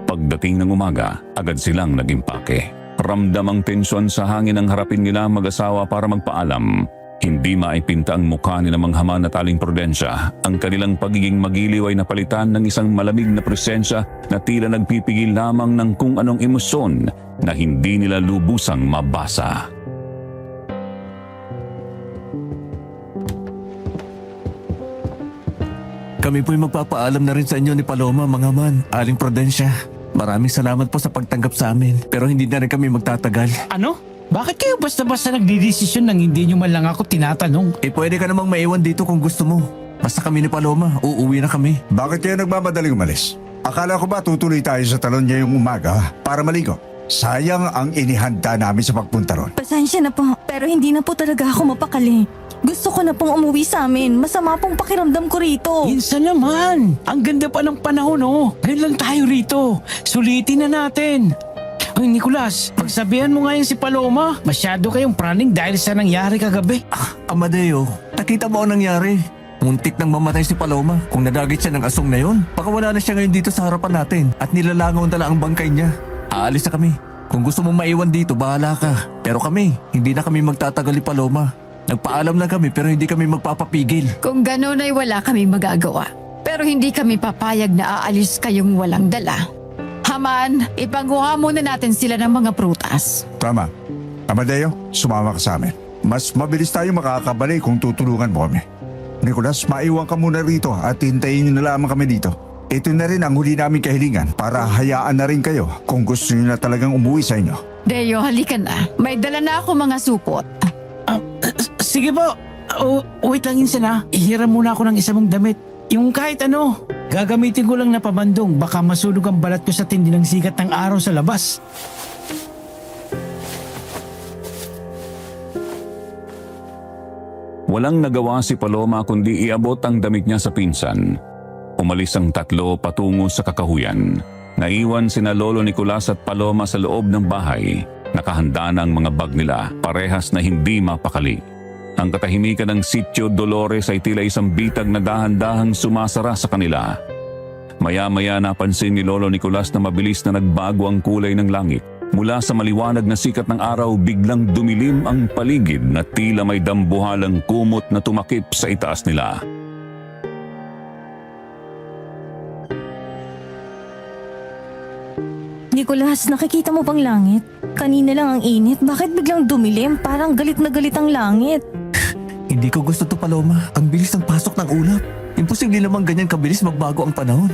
Pagdating ng umaga, agad silang nag-impake. Ramdam ang tensyon sa hangin ang harapin nila mag-asawa para magpaalam. Hindi maipinta ang mukha ni Mang Haman at Aling Prudencia. Ang kanilang pagiging magiliw ay napalitan ng isang malamig na presensya na tila nagpipigil lamang ng kung anong emosyon na hindi nila lubusang mabasa. Kami po'y magpapaalam na rin sa inyo ni Paloma, Mang Haman, Aling Prudencia. Maraming salamat po sa pagtanggap sa amin, pero hindi na rin kami magtatagal. Ano? Bakit kayo basta-basta nagdidesisyon nang hindi nyo man lang ako tinatanong? Pwede ka namang maiwan dito kung gusto mo. Basta kami ni Paloma, uuwi na kami. Bakit kayo nagmamadaling umalis? Akala ko ba tutuloy tayo sa talon niya yung umaga para maligo? Sayang ang inihanda namin sa pagpunta ron. Pasensya na po, pero hindi na po talaga ako mapakali. Gusto ko na pong umuwi sa amin. Masama pong pakiramdam ko rito. Insan naman. Ang ganda pa ng panahon, oh. Ngayon lang tayo rito. Sulitin na natin. Ay, Nicolas, pagsabihan mo nga yung si Paloma. Masyado kayong praning dahil sa nangyari kagabi. Amadeo, nakita mo ang nangyari. Muntik nang mamatay si Paloma. Kung nadagit siya ng asong na yun, baka wala na siya ngayon dito sa harapan natin at nilalangaw na lang ang bangkay niya. Aalis na kami. Kung gusto mong maiwan dito, bahala ka. Pero kami, hindi na kami magtatagal ni Paloma. Nagpaalam na kami pero hindi kami magpapapigil. Kung gano'n ay wala kaming magagawa. Pero hindi kami papayag na aalis kayong walang dala. Haman, ipanguha muna natin sila ng mga prutas. Tama. Amadeo, sumama ka sa amin. Mas mabilis tayo makakabalik kung tutulungan mo kami. Nicolas, maiwan ka muna rito at hintayin nyo na lamang kami dito. Ito na rin ang huli naming kahilingan para hayaan na rin kayo kung gusto nyo na talagang umuwi sa inyo. Deo, halika na. May dala na ako mga supot. Sige po. Wait lang, Insan, ha. Ihiram muna ako ng isa mong damit. Yung kahit ano. Gagamitin ko lang na pabandong. Baka masunog ang balat ko sa tindi ng sikat ng araw sa labas. Walang nagawa si Paloma kundi iabot ang damit niya sa pinsan. Umalis ang tatlo patungo sa kakahuyan. Naiwan sina Lolo Nicolas at Paloma sa loob ng bahay. Nakahanda na ang mga bag nila, parehas na hindi mapakali. Ang katahimikan ng Sitio Dolores ay tila isang bitag na dahan-dahang sumasara sa kanila. Maya-maya napansin ni Lolo Nicolas na mabilis na nagbago ang kulay ng langit. Mula sa maliwanag na sikat ng araw, biglang dumilim ang paligid na tila may dambuhalang kumot na tumakip sa itaas nila. Nicolas, nakikita mo bang langit? Kanina lang ang init. Bakit biglang dumilim? Parang galit na galit ang langit. Hindi ko gusto to, Paloma. Ang bilis ng pasok ng ulap. Imposible namang ganyan kabilis magbago ang panahon.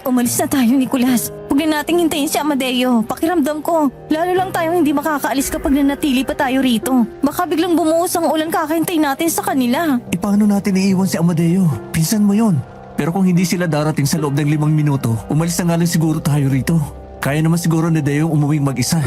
Umalis na tayo, Nicolas. Huwag na nating hintayin si Amadeo. Pakiramdam ko, lalo lang tayong hindi makakaalis kapag nanatili pa tayo rito. Baka biglang bumuhos ang ulan kakahintay natin sa kanila. Paano natin iiwan si Amadeo? Pinsan mo yon. Pero kung hindi sila darating sa loob ng 5 minuto, umalis na nga lang siguro tayo rito. Kaya naman siguro ni Deo umuwing mag-isa.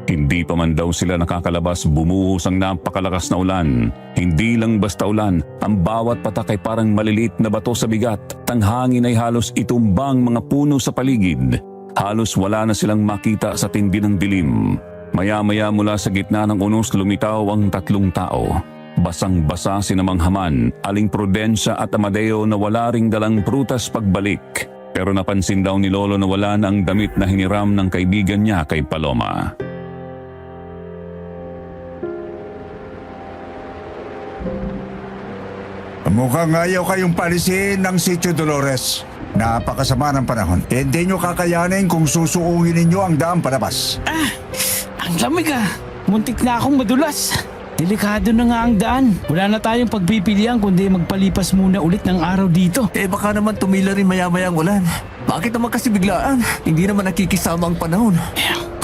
Hindi pa man daw sila nakakalabas, bumuhos ang napakalakas na ulan. Hindi lang basta ulan, ang bawat patak ay parang maliliit na bato sa bigat. Ang hangin ay halos itumbang mga puno sa paligid. Halos wala na silang makita sa tindi ng dilim. Maya-maya mula sa gitna ng unos lumitaw ang 3 tao. Basang-basa si Mang Haman, Aling Prudencia at Amadeo na wala ring dalang prutas pagbalik. Pero napansin daw ni Lolo na wala na ang damit na hiniram ng kaibigan niya kay Paloma. Mukhang ayaw kayong palisin ng Sitio Dolores. Napakasama ng panahon. Hindi nyo kakayanin kung susuungin ninyo ang daan palabas. Ang lamig, ah. Muntik na akong madulas. Delikado na nga ang daan. Wala na tayong pagpipilian kundi magpalipas muna ulit ng araw dito. Baka naman tumila rin maya-maya ang ulan. Bakit naman kasi biglaan? Hindi naman nakikisama ang panahon.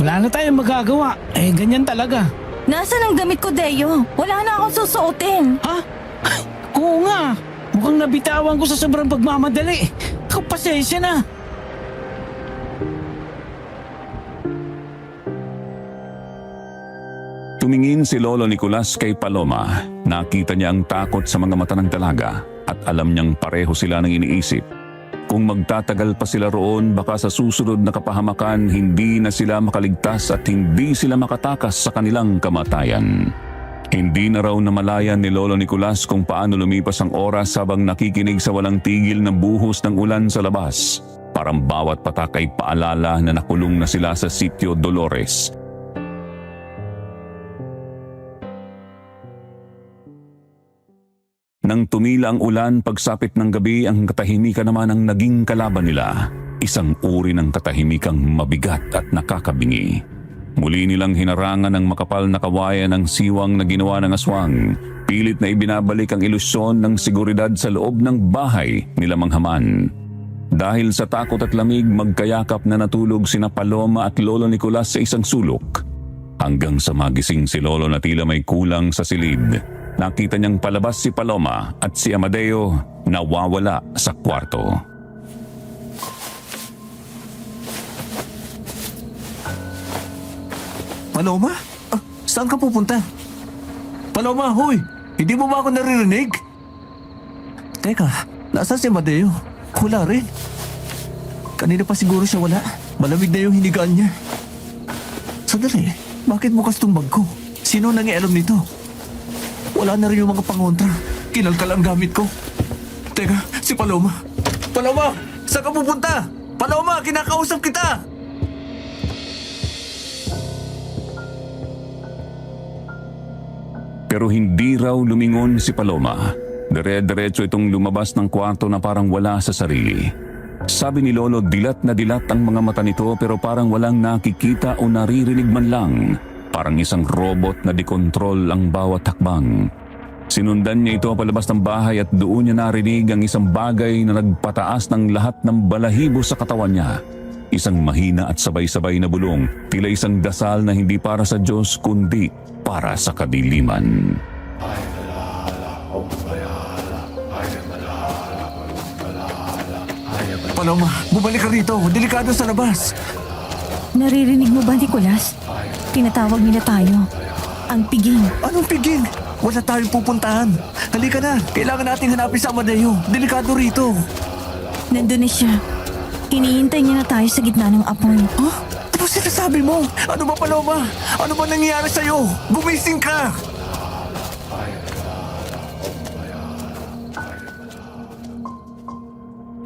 Wala na tayong magagawa. Ganyan talaga. Nasaan ang damit ko, Deo? Wala na akong susuotin. Ha? Oo nga. Mukhang nabitawan ko sa sobrang pagmamadali. Pasensya na. Tumingin si Lolo Nicolas kay Paloma. Nakita niya ang takot sa mga mata ng dalaga at alam niyang pareho sila ng iniisip. Kung magtatagal pa sila roon, baka sa susunod na kapahamakan hindi na sila makaligtas at hindi sila makatakas sa kanilang kamatayan. Hindi na raw namalayan ni Lolo Nicolas kung paano lumipas ang oras habang nakikinig sa walang tigil na buhos ng ulan sa labas. Parang bawat patak ay paalala na nakulong na sila sa Sitio Dolores. Nang tumila ang ulan pagsapit ng gabi, ang katahimikan naman ang naging kalaban nila. Isang uri ng katahimikang mabigat at nakakabingi. Muli nilang hinarangan ng makapal na kawayan ng siwang na ginawa ng aswang. Pilit na ibinabalik ang ilusyon ng seguridad sa loob ng bahay nila Mang Haman. Dahil sa takot at lamig, magkayakap na natulog sina Paloma at Lolo Nicolas sa isang sulok. Hanggang sa magising si Lolo na tila may kulang sa silid. Nakita niyang palabas si Paloma at si Amadeo nawawala sa kwarto. Paloma? Saan ka pupunta? Paloma, hoy! Hindi mo ba ako naririnig? Teka, nasaan si Amadeo? Wala rin. Kanina pa siguro siya wala. Malamig na yung hinigaan niya. Sandali, bakit bukas tong bag ko? Sino nangialam nito? Wala na rin yung mga pangontra. Kinalkal ang gamit ko. Teka, si Paloma. Paloma! Saan ka pupunta? Paloma, kinakausap kita! Pero hindi raw lumingon si Paloma. Dire-diretso itong lumabas ng kwarto na parang wala sa sarili. Sabi ni Lolo, dilat na dilat ang mga mata nito pero parang walang nakikita o naririnig man lang. Parang isang robot na dikontrol ang bawat hakbang. Sinundan niya ito palabas ng bahay at doon niya narinig ang isang bagay na nagpataas ng lahat ng balahibo sa katawan niya. Isang mahina at sabay-sabay na bulong, tila isang dasal na hindi para sa Diyos kundi para sa kadiliman. Paloma, bumalik ka rito. Delikado sa labas. Naririnig mo ba, Nicolas? Tinatawag nila tayo. Ang piging. Anong piging? Wala tayong pupuntahan. Halika na. Kailangan nating hanapin sa Amadeo. Delikado rito. Nandun na siya. Hinihintay niya na tayo sa gitna ng apoy. Huh? Ano sinasabi mo? Ano ba, Paloma? Ano ba nangyayari sa'yo? Gumising ka!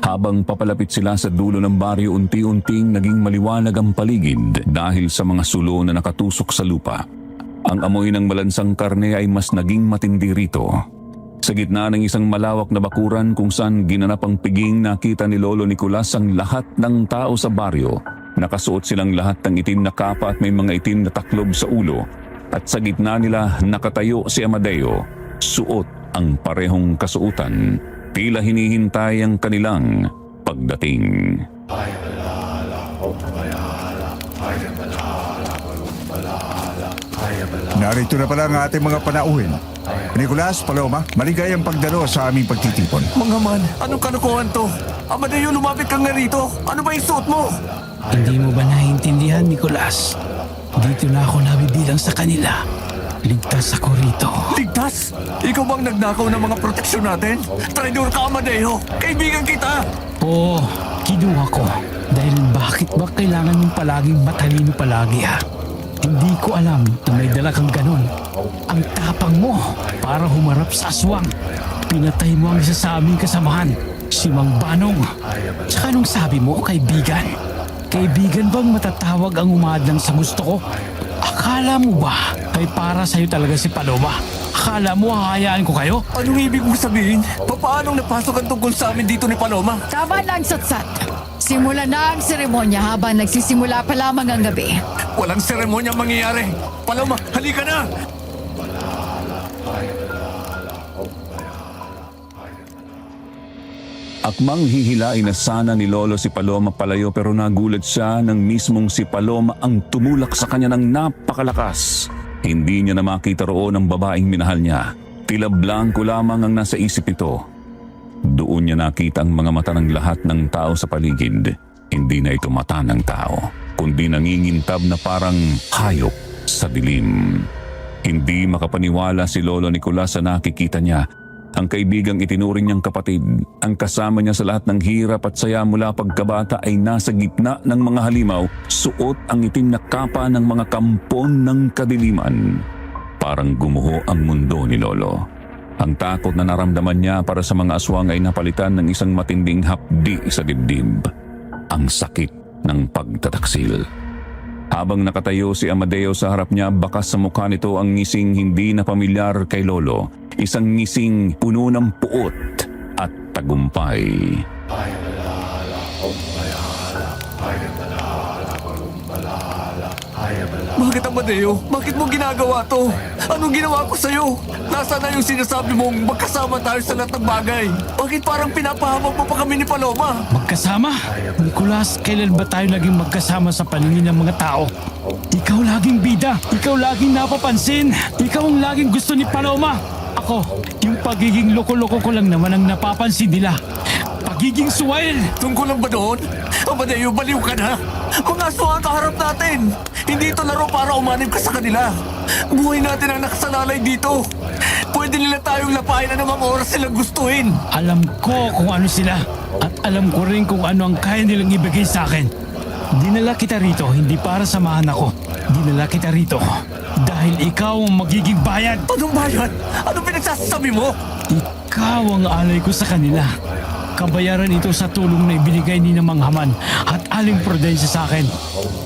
Habang papalapit sila sa dulo ng baryo, unti-unting naging maliwanag ang paligid dahil sa mga sulo na nakatusok sa lupa. Ang amoy ng malansang karne ay mas naging matindi rito. Sa gitna ng isang malawak na bakuran kung saan ginanap ang piging, nakita ni Lolo Nicolas ang lahat ng tao sa baryo. Nakasuot silang lahat ng itim na kapa at may mga itim na taklob sa ulo. At sa gitna nila nakatayo si Amadeo, suot ang parehong kasuotan. Tila hinihintay ang kanilang pagdating. Narito na pala ang ating mga panauhin. Nicolas, Paloma, maligayang pagdalo sa aming pagtitipon. Mga man, anong kalokohan to? Amadeo, lumapit ka nga rito. Ano ba yung suot mo? Hindi mo ba naiintindihan, Nicolas? Dito na ako nabibilang sa kanila. Ligtas ako rito. Ligtas? Ikaw bang nagnakaw ng mga proteksyon natin? Traidor ka, Amadeo! Kaibigan kita! Oo, kinuha ko. Dahil bakit ba kailangan mong palaging matalino palagi ha? Hindi ko alam na may dala kang ganon. Ang tapang mo para humarap sa aswang. Pinatay mo ang isa sa aming kasamahan, si Mang Banong. Tsaka nung sabi mo, kaibigan. Kaibigan bang matatawag ang umadlang sa gusto ko? Akala mo ba ay para sa'yo talaga si Paloma? Akala mo hahayaan ko kayo? Anong ibig mong sabihin? Paano napasok ang tungkol sa amin dito ni Paloma? Tama lang, Satsat. Simula na ang seremonya habang nagsisimula pa lamang ang gabi. Walang seremonya mangyayari. Paloma, halika na! Akmang hihilain na sana ni Lolo si Paloma palayo pero nagulat siya nang mismong si Paloma ang tumulak sa kanya ng napakalakas. Hindi niya na makita roon ang babaeng minahal niya. Tila blanco lamang ang nasa isip ito. Doon niya nakita ang mga mata ng lahat ng tao sa paligid. Hindi na ito mata ng tao, kundi nangingintab na parang hayop sa dilim. Hindi makapaniwala si Lolo Nicolas sa nakikita niya. Ang kaibigang itinuring niyang kapatid, ang kasama niya sa lahat ng hirap at saya mula pagkabata ay nasa gitna ng mga halimaw, suot ang itim na kapa ng mga kampon ng kadiliman. Parang gumuho ang mundo ni Lolo. Ang takot na naramdaman niya para sa mga aswang ay napalitan ng isang matinding hapdi sa dibdib. ang sakit ng pagtataksil. Habang nakatayo si Amadeo sa harap niya, bakas sa mukha nito ang ngising hindi na pamilyar kay Lolo. Isang ngising puno ng puot at tagumpay. Bakit, Amadeo? Bakit mo ginagawa to? Anong ginawa ko sa'yo? Nasaan na yung sinasabi mong magkasama tayo sa lahat ng bagay? Bakit parang pinapahamak mo pa kami ni Paloma? Magkasama? Nicolas, kailan ba tayo naging magkasama sa paningin ng mga tao? Ikaw laging bida. Ikaw laging napapansin. Ikaw ang laging gusto ni Paloma. Ako, yung pagiging loko-loko ko lang naman ang napapansin nila. Pagiging suwail. Tungkol lang ba doon? Amadeo, baliw ka na. Mga aswang ang kaharap natin. Hindi ito laro para umanib ka sa kanila. Buhay natin ang nakasalalay dito. Pwede nila tayong lapain anumang oras silang gustuhin. Alam ko kung ano sila. At alam ko rin kung ano ang kaya nilang ibigay sa akin. Dinala kita rito hindi para samahan ako. Dinala kita rito dahil ikaw ang magiging bayad. Anong bayan? Anong pinagsasabi mo? Ikaw ang alay ko sa kanila. Kabayaran ito sa tulong na ibinigay ni na Manghaman at Aling Prudencia sa akin.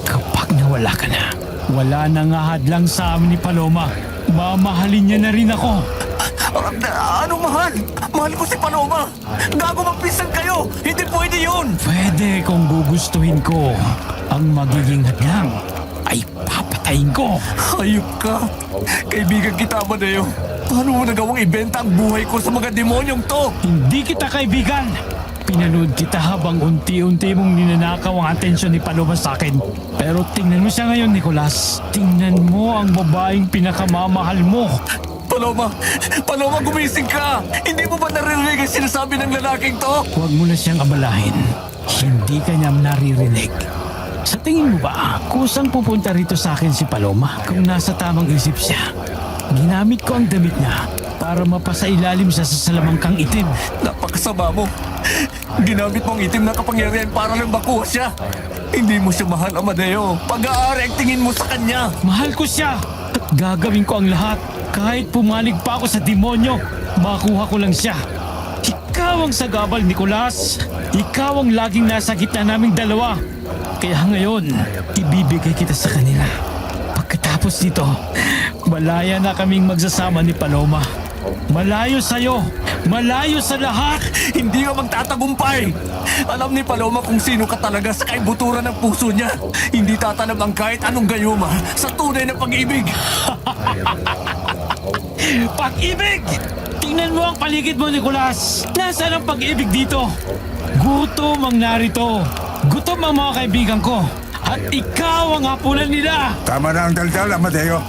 Kapag nawala ka na, wala nang ahadlang sa amin ni Paloma. Mamahalin niya na rin ako. Anong mahal? Mahal ko si Paloma. Gago magpisan kayo. Hindi pwede yun. Pwede kung gugustuhin ko. Ang magiging hadlang ay papatayin ko. Hayop ka. Kaibigan kita, Amadeo. Paano mo nagawang ibenta ang buhay ko sa mga demonyong to? Hindi kita kaibigan. Pinanood kita habang unti-unti mong ninanakaw ang atensyon ni Paloma sa akin. Pero tingnan mo siya ngayon, Nicolas. Tingnan mo ang babaeng pinakamamahal mo. Paloma! Paloma, gumising ka! Hindi mo ba naririnig ang sinasabi ng lalaking to? Huwag mo na siyang abalahin. Hindi ka niya naririnig. Sa tingin mo ba, kusang pupunta rito sa akin si Paloma kung nasa tamang isip siya? Ginamit ko ang damit niya para mapasailalim siya sa salamangkang itim. Napakasama mo. Ginamit mo ang itim na kapangyarihan para lang makuha siya. Hindi mo siya mahal, Amadeo. Pag-aari ang tingin mo sa kanya. Mahal ko siya at gagawin ko ang lahat. Kahit pumalig pa ako sa demonyo, makuha ko lang siya. Ikaw ang sagabal, Nicolas. Ikaw ang laging nasa gitna naming dalawa. Kaya ngayon, ibibigay kita sa kanila. Pagkatapos nito, malaya na kaming magsasama ni Paloma. Malayo sa'yo. Malayo sa lahat. Hindi ka magtatagumpay. Alam ni Paloma kung sino ka talaga sa kaibuturan ng puso niya. Hindi tatanam ang kahit anong gayuma sa tunay na pag-ibig. Pag-ibig! Tingnan mo ang paligid mo, Nicolas. Nasaan ang pag-ibig dito? Gutom ang narito. Gutom ang mga kaibigan ko. At ikaw ang hapunan nila. Tama na ang daldal, Amadeo.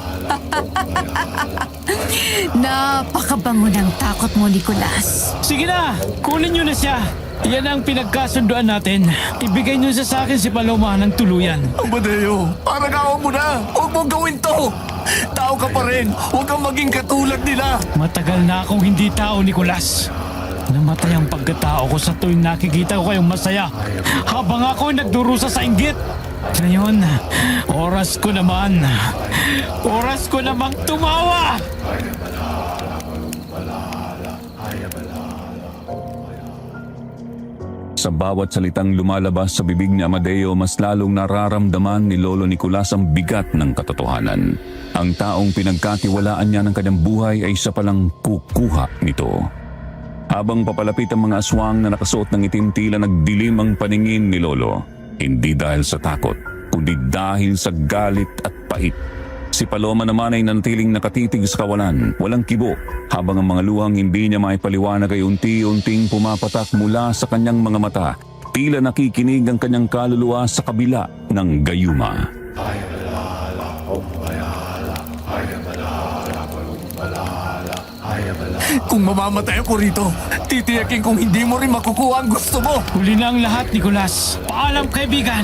Napakabango ng takot mo, Nicolas. Sige na, kunin nyo na siya. Yan ang pinagkasunduan natin. Ibigay nyo sa akin si Paloma ng tuluyan. Amadeo, parang awa mo na. Huwag mong gawin to. Tao ka pa rin. Huwag kang maging katulad nila. Matagal na akong hindi tao, Nicolas. Namatay ang pagkatao ko sa tuwing nakikita ko kayong masaya habang ako nagdurusa sa inggit. Ngayon, oras ko naman. Oras ko namang tumawa! Sa bawat salitang lumalabas sa bibig ni Amadeo, mas lalong nararamdaman ni Lolo Nicolas ang bigat ng katotohanan. Ang taong pinagkatiwalaan niya ng kanyang buhay ay siya palang kukuha nito. Habang papalapit ang mga aswang na nakasuot ng itim, tila nagdilim ang paningin ni Lolo. Hindi dahil sa takot, kundi dahil sa galit at pait. Si Paloma naman ay nanatiling nakatitig sa kawalan, walang kibo, habang ang mga luhang hindi niya maipaliwanag ay unti-unting pumapatak mula sa kanyang mga mata. Tila nakikinig ang kanyang kaluluwa sa kabila ng gayuma. Kung mamamatay ako rito, titiyakin kung hindi mo rin makukuha ang gusto mo. Huli na ang lahat, Nicolas. Paalam, kaibigan.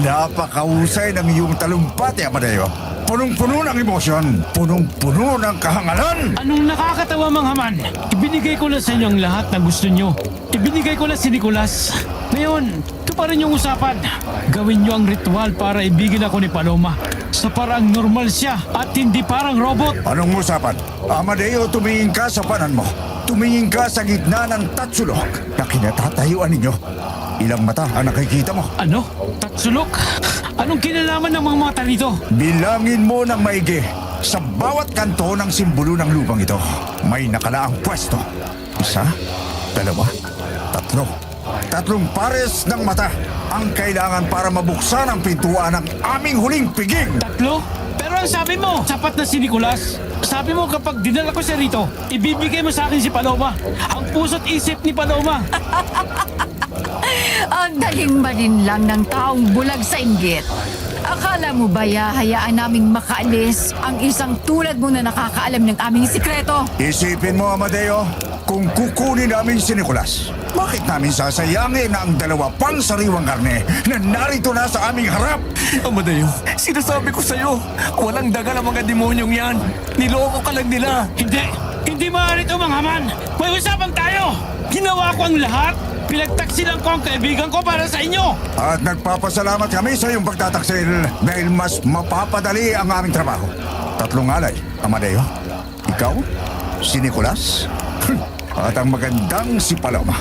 Napakahusay ng iyong talumpati, Amadeo. Punong-puno ng emosyon. Punong-puno ng kahangalan. Anong nakakatawa, Manghaman? Ibinigay ko na sa inyo ang lahat na gusto nyo. Ibinigay ko na si Nicolas. Ngayon, ito pa rin yung usapan. Gawin nyo ang ritual para ibigin ako ni Paloma. Sa parang normal siya at hindi parang robot. Anong usapan? Amadeo, tumingin ka sa panan mo. tumingin ka sa gitna ng tatsulok na kinatatayuan ninyo. Ilang mata ang nakikita mo? Ano? Tatsulok? Anong kinalaman ng mga mata rito? Bilangin mo ng maigi. Sa bawat kanto ng simbolo ng lupang ito, may nakalaang pwesto. 1, 2, 3. 3 pares ng mata ang kailangan para mabuksan ang pintuan ng aming huling piging. 3? Pero ang sabi mo, sapat na si Nicolas. Sabi mo kapag dinala ko siya rito, ibibigay mo sa akin si Paloma. Ang puso't isip ni Paloma. Ang daling lang ng taong bulag sa inggit. Akala mo ba hayaan naming makaalis ang isang tulad mo na nakakaalam ng aming sikreto? Isipin mo, Amadeo, kung kukunin namin si Nicolas, bakit namin sasayangin ang 2 pang sariwang karne na narito na sa aming harap? Amadeo, sinasabi ko sa'yo, walang dagal ang mga demonyong yan. Niloko ka lang nila. Hindi! Hindi maaari ito, manghaman! May usapan tayo! Ginawa ko ang lahat! Pinagtaksilan ko ang kaibigan ko para sa inyo! At nagpapasalamat kami sa iyong pagtataksil dahil mas mapapadali ang aming trabaho. 3 alay, Amadeo. Ikaw, si Nicolas, at ang magandang si Paloma.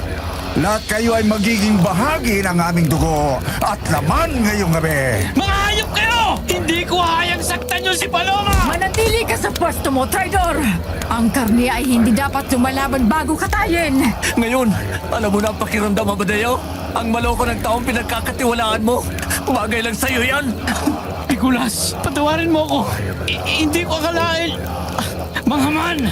Lahat kayo ay magiging bahagi ng aming dugo at laman ngayong gabi. Mga hayop kayo! Hindi ko hayang saktan yung si Paloma! Manatili ka sa pwesto mo, traidor! Ang karne ay hindi dapat lumalaban bago katayin! Ngayon, alam mo na ang pakiramdam, Amadeo? Ang maloko ng taong pinagkakatiwalaan mo. Bagay lang sa'yo yan. Nicolas, patawarin mo ako. Hindi ko akalain. Manghaman,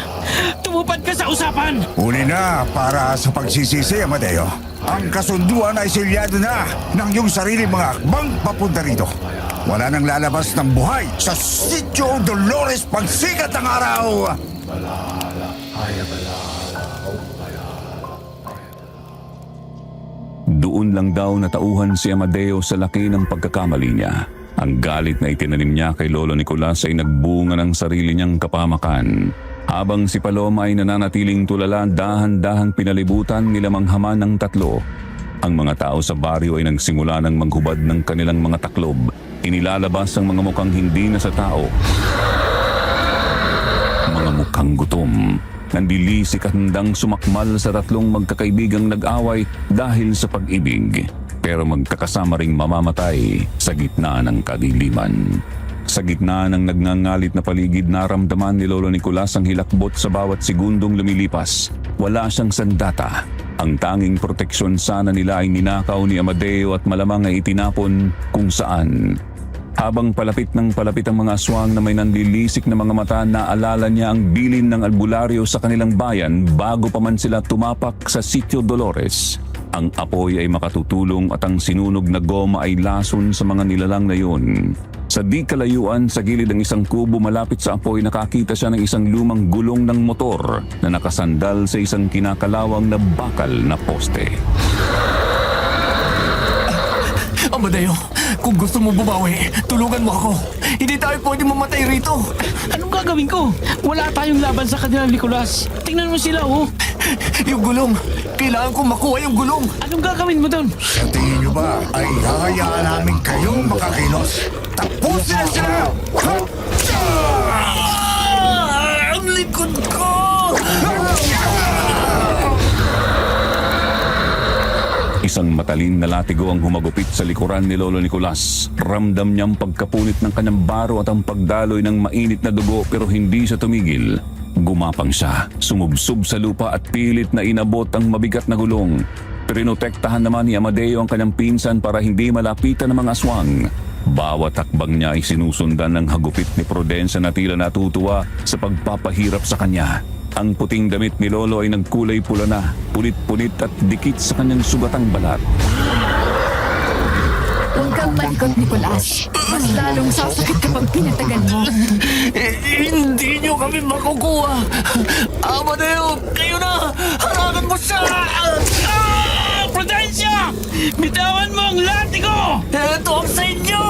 tumupad ka sa usapan. Uli na para sa pagsisisi, Amadeo. Ang kasunduan ay silyado na ng iyong sarili mga akbang papunta rito. Wala nang lalabas ng buhay sa Sitio Dolores pagsikat ng araw. Doon lang daw natauhan si Amadeo sa laki ng pagkakamali niya. Ang galit na itinanim niya kay Lolo Nicolas ay nagbunga ng sarili niyang kapamakan. Habang si Paloma ay nananatiling tulala, dahan-dahang pinalibutan nila manghaman ng 3. Ang mga tao sa baryo ay nagsimula ng maghubad ng kanilang mga taklob. Inilalabas ang mga mukhang hindi na sa tao. Mga mukhang gutom. Nandilisik at handang sumakmal sa 3 magkakaibigang nag-away dahil sa pag-ibig. Pero magkakasama ring mamamatay sa gitna ng kadiliman. Sa gitna ng nagngangalit na paligid, naramdaman ni Lolo Nicolas ang hilakbot sa bawat segundong lumilipas. Wala siyang sandata. Ang tanging proteksyon sana nila ay ninakaw ni Amadeo at malamang ay itinapon kung saan. Habang palapit ng palapit ang mga aswang na may nanlilisik na mga mata, naalala niya ang bilin ng albularyo sa kanilang bayan bago pa man sila tumapak sa Sitio Dolores. Ang apoy ay makatutulong at ang sinunog na goma ay lason sa mga nilalang na yun. Sa di kalayuan, sa gilid ng isang kubo malapit sa apoy, nakakita siya ng isang lumang gulong ng motor na nakasandal sa isang kinakalawang na bakal na poste. Amadeo, kung gusto mo bumawi, tulungan mo ako. Hindi tayo pwede mamatay rito. Anong gagawin ko? Wala tayong laban sa kanila, Nicolas. Tingnan mo sila, oh. Yung gulong, kailangan kong makuha yung gulong. Anong gagawin mo doon? Sa tingin niyo ba ay hahayaan namin kayong makakilos? Tapusin na sila! Ang likod ko! Isang matalin na latigo ang humagupit sa likuran ni Lolo Nicolas. Ramdam niyang pagkapunit ng kanyang baro at ang pagdaloy ng mainit na dugo, pero hindi siya tumigil. Gumapang siya, sumubsob sa lupa at pilit na inabot ang mabigat na gulong. Pinotektahan naman ni Amadeo ang kanyang pinsan para hindi malapitan ng mga aswang. Bawat takbang niya ay sinusundan ng hagupit ni Prudencia na tila natutuwa sa pagpapahirap sa kanya. Ang puting damit ni Lolo ay nagkulay pula na, punit-punit at dikit sa kanyang sugatang balat. Huwag kang malikot, Nicolas. Mas lalong sasakit kapag pinatagal mo. Hindi nyo kami makukuha. Amadeo, kayo na! Harangan mo siya! Prudencia! Bitawan mo ang latigo! Ito ang sa inyo!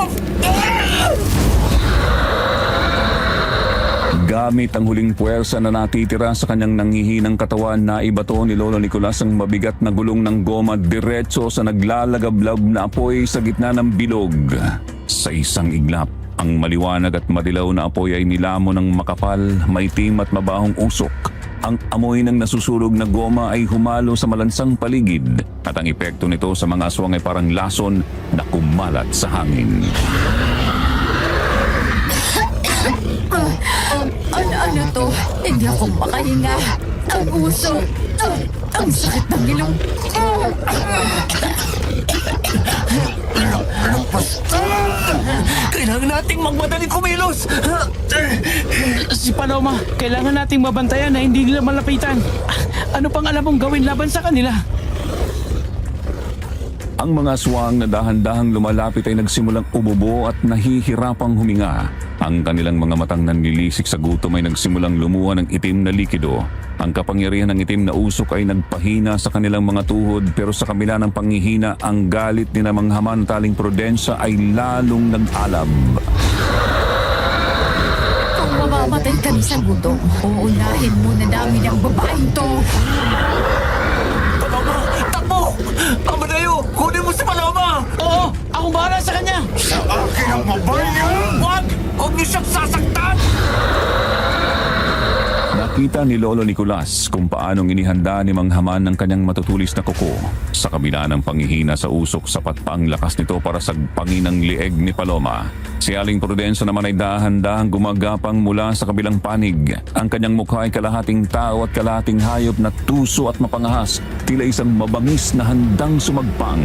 Gamit ang huling puwersa na natitira sa kanyang nanghihinang katawan, na ibato ni Lolo Nicolas ang mabigat na gulong ng goma diretso sa naglalagablab na apoy sa gitna ng bilog. Sa isang iglap, ang maliwanag at madilaw na apoy ay nilamon ng makapal, maitim at mabahong usok. Ang amoy ng nasusunog na goma ay humalo sa malansang paligid at ang epekto nito sa mga aswang ay parang lason na kumalat sa hangin. Ano to? Hindi ako makahinga. Ang uso. Ang sakit ng ilong. Kailangan nating magmadali kumilos! Si Paloma, kailangan nating mabantayan na hindi nila malapitan. Ano pang alam mong gawin laban sa kanila? Ang mga aswang na dahan-dahang lumalapit ay nagsimulang umubo at nahihirapang huminga. Ang kanilang mga matang nanlilisik sa gutom ay nagsimulang lumuha ng itim na likido. Ang kapangyarihan ng itim na usok ay nagpahina sa kanilang mga tuhod, pero sa kabila ng panghihina, ang galit ni na Manghaman Taling Prudensia ay lalong nag-alab. Kung mamamatay kami sa gutom, uunahin mo na namin ang babaeng to. Paloma! Takbo! Amadayo! Kunin mo si Paloma! Oo, akong bahala sa kanya. Sa akin ang babae niya! Huwag! Huwag niyo siyang sasaktan! Nakita ni Lolo Nicolas kung paanong inihanda ni Manghaman ng kanyang matutulis na kuko. Sa kabila ng panghihina sa usok, sapat pa ang lakas nito para sagpangin ang lieg ni Paloma. Si Aling Prudensia naman ay dahan-dahang gumagapang mula sa kabilang panig. Ang kanyang mukha ay kalahating tao at kalahating hayop na tuso at mapangahas, tila isang mabangis na handang sumagpang.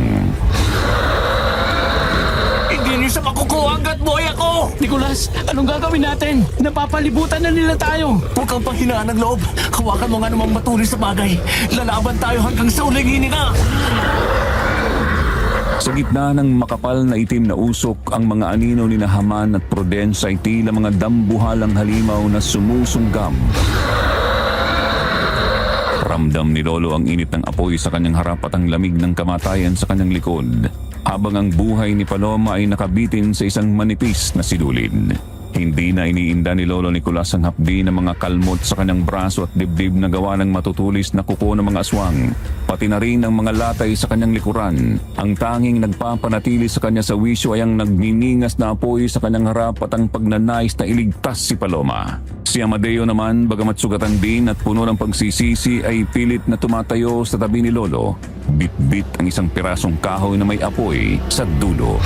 Hindi niyo siya makukuha hanggat buhay ako! Nicolas, anong gagawin natin? Napapalibutan na nila tayo. Huwag kang panghinaan ng loob. Hawakan mo nga namang matulis sa bagay. Lalaban tayo hanggang sa uling hininga. Sa gitna ng makapal na itim na usok, ang mga anino ni Haman at Prudensia ay tila mga dambuhalang halimaw na sumusunggam. Ramdam ni Lolo ang init ng apoy sa kanyang harap at ang lamig ng kamatayan sa kanyang likod, habang ang buhay ni Paloma ay nakabitin sa isang manipis na sidulin. Hindi na iniinda ni Lolo Nicolas ang hapdi ng mga kalmot sa kanyang braso at dibdib na gawa ng matutulis na kuko ng mga aswang, pati na rin ang mga latay sa kanyang likuran. Ang tanging nagpapanatili sa kanya sa wisyo ay ang nagniningas na apoy sa kanyang harap at ang pagnanais na iligtas si Paloma. Si Amadeo naman, bagamat sugatan din at puno ng pagsisisi, ay pilit na tumatayo sa tabi ni Lolo. Bit-bit ang isang pirasong kahoy na may apoy sa dulo.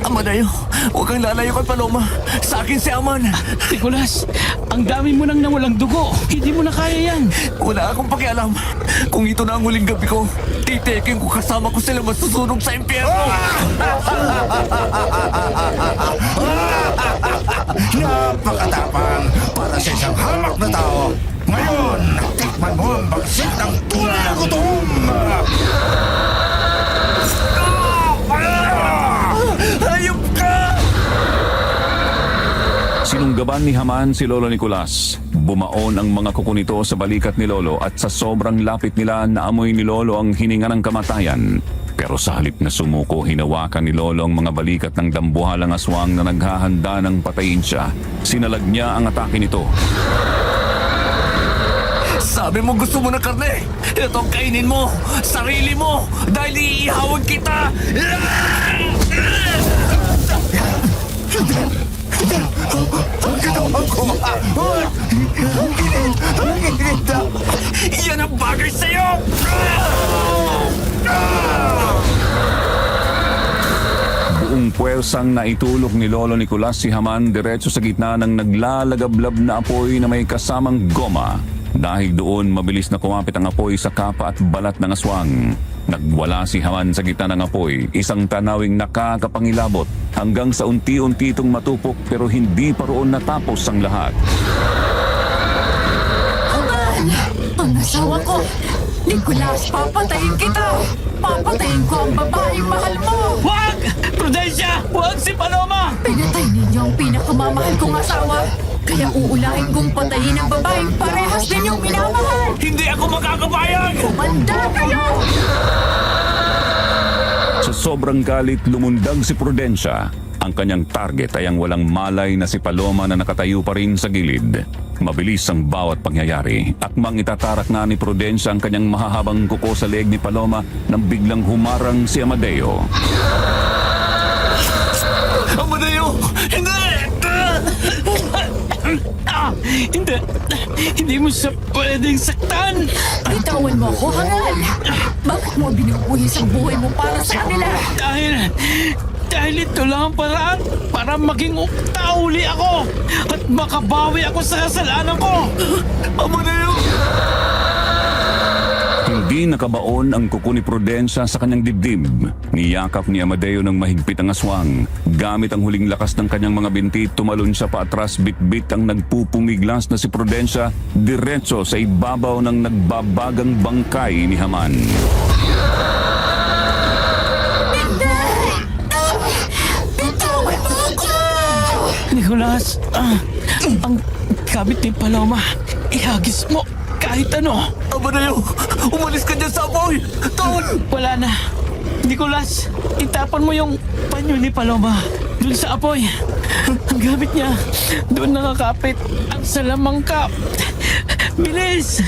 Amadayo, huwag kang lalayo kay Paloma. Sa akin si Aman. Nicolas, ang dami mo nang nawalang dugo. Hindi mo na kaya yan. Wala akong pakialam. Kung ito na ang huling gabi ko, titikin ko kasama ko sila masusunog sa impyerno. Napakatapang para sa isang hamak na tao. Ngayon, tikman mo ang bagsik ng tunay na gutom! Hayop ka! Sinunggaban ni Haman si Lolo Nicolas. Bumaon ang mga kuko nito sa balikat ni Lolo at sa sobrang lapit nila naamoy ni Lolo ang hininga ng kamatayan. Pero sa halip na sumuko, hinawakan ni Lolo ang mga balikat ng dambuhalang aswang na naghahanda ng patayin siya. Sinalag niya ang atake nito. Sabi mo gusto mo ng karne. Ito ang kainin mo. Sarili mo. Dahil iihawag kita. Yan ang bagay sa'yo. Buong puwersang naitulok ni Lolo Nicolas si Haman diretso sa gitna ng naglalagablab na apoy na may kasamang goma. Dahil doon, mabilis na kumapit ang apoy sa kapa at balat ng aswang. Nagwala si Haman sa gitna ng apoy, isang tanawing nakakapangilabot hanggang sa unti-unti itong matupok pero hindi pa roon natapos ang lahat. Haman! Ang asawa ko! Nicolas, papatayin kita! Papatayin ko ang babaeng mahal mo! Huwag! Prudensia! Huwag si Paloma! Pinatay ninyo ang pinakamamahal kong asawa! Kaya uulahin kong patayin ang babaeng parehas ninyong minamahal! Hindi ako makakapayag. Kumanda kayo! Sa sobrang galit, lumundag si Prudensia. Ang kanyang target ay ang walang malay na si Paloma na nakatayo pa rin sa gilid. Mabilis ang bawat pangyayari. Akmang itatarak na ni Prudensia ang kanyang mahahabang kuko sa leeg ni Paloma nang biglang humarang si Amadeo. Amadayo! Hindi! Hindi! Hindi mo siya pwedeng saktan! Bitawan mo ako, hangal! Bakit mo binubuhis ang buhay mo para sa kanila? Dahil ito lang ang paraan para maging tauli ako at makabawi ako sa kasalanan ko! Amadeo! Hindi nakabaon ang kuko ni Prudencia sa kanyang dibdib. Niyakap ni Amadeo ng mahigpit ang aswang. Gamit ang huling lakas ng kanyang mga binti, tumalon siya paatras, bitbit ang nagpupumiglas na si Prudencia diretso sa ibabaw ng nagbabagang bangkay ni Haman. Nicolas, ang gamit ni Paloma, ihagis mo kahit ano. Amadeo! Umalis ka dyan sa apoy! Tol! Wala na. Nicolas, itapon mo yung panyo ni Paloma dun sa apoy. Ang gamit niya, doon nakakapit ang salamangka. Bilis!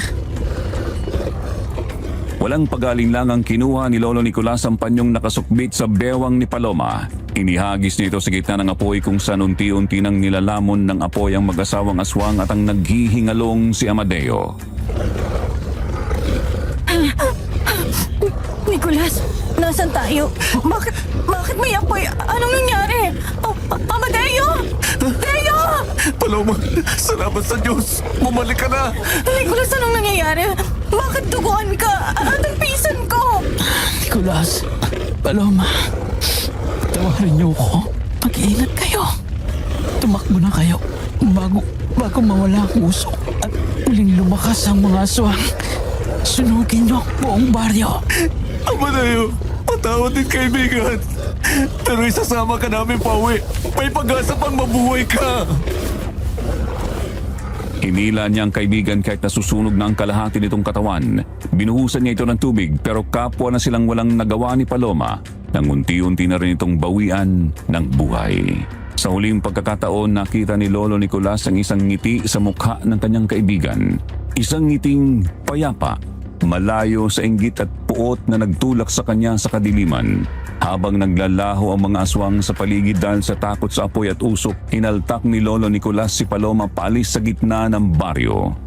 Walang pag-alinlang ang kinuha ni Lolo Nicolas ang panyong nakasukbit sa bewang ni Paloma. Inihagis niya ito sa gitna ng apoy kung saan unti-unti nang nilalamon ng apoy ang mag-asawang aswang at ang naghihingalong si Amadeo. Nicolas, nasan tayo? Bakit may apoy? Anong nangyari? Amadeo! Deo! Paloma, salamat sa Diyos! Bumalik ka na! Nicolas, anong nangyayari? Bakit duguan ka? At ang pisan ko? Nicolas, Paloma, tawarin niyo ko. Mag-iingat kayo. Tumakbo na kayo bago mawala ang usok at muling lumakas ang mga aswang. Sunugin niyo buong baryo. Amadeo, patawad din kaibigan. Pero isasama ka namin pauwi. May pag-asa pang mabuhay ka. Hinila niya ang kaibigan kahit nasusunog na ang kalahati nitong katawan. Binuhusan niya ito ng tubig pero kapwa na silang walang nagawa ni Paloma nang unti-unti na rin itong bawian ng buhay. Sa huling pagkakataon, nakita ni Lolo Nicolas ang isang ngiti sa mukha ng kanyang kaibigan. Isang ngiting payapa, malayo sa inggit at puot na nagtulak sa kanya sa kadiliman. Habang naglalaho ang mga aswang sa paligid dahil sa takot sa apoy at usok, inaltak ni Lolo Nicolas si Paloma paalis sa gitna ng baryo.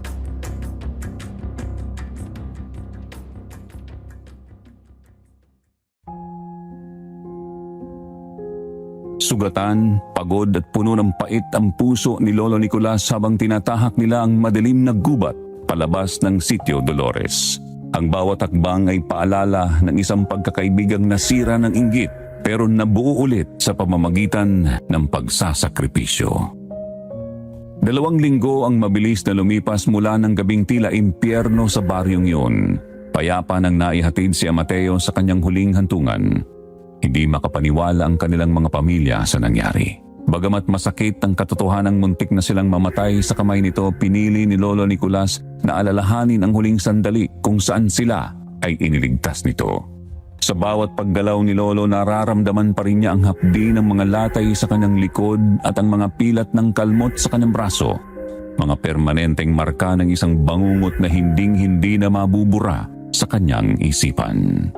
Sugatan, pagod at puno ng pait ang puso ni Lolo Nicolas habang tinatahak nila ang madilim na gubat palabas ng Sitio Dolores. Ang bawat hakbang ay paalala ng isang pagkakaibigang nasira ng inggit pero nabuo ulit sa pamamagitan ng pagsasakripisyo. 2 linggo ang mabilis na lumipas mula ng gabing tila impyerno sa baryong yun. Payapa nang naihatid si Amadeo sa kanyang huling hantungan. Hindi makapaniwala ang kanilang mga pamilya sa nangyari. Bagamat masakit ang katotohanang muntik na silang mamatay sa kamay nito, pinili ni Lolo Nicolas na alalahanin ang huling sandali kung saan sila ay iniligtas nito. Sa bawat paggalaw ni Lolo, nararamdaman pa rin niya ang hapdi ng mga latay sa kanyang likod at ang mga pilat ng kalmot sa kanyang braso. Mga permanenteng marka ng isang bangungot na hinding-hindi na mabubura sa kanyang isipan.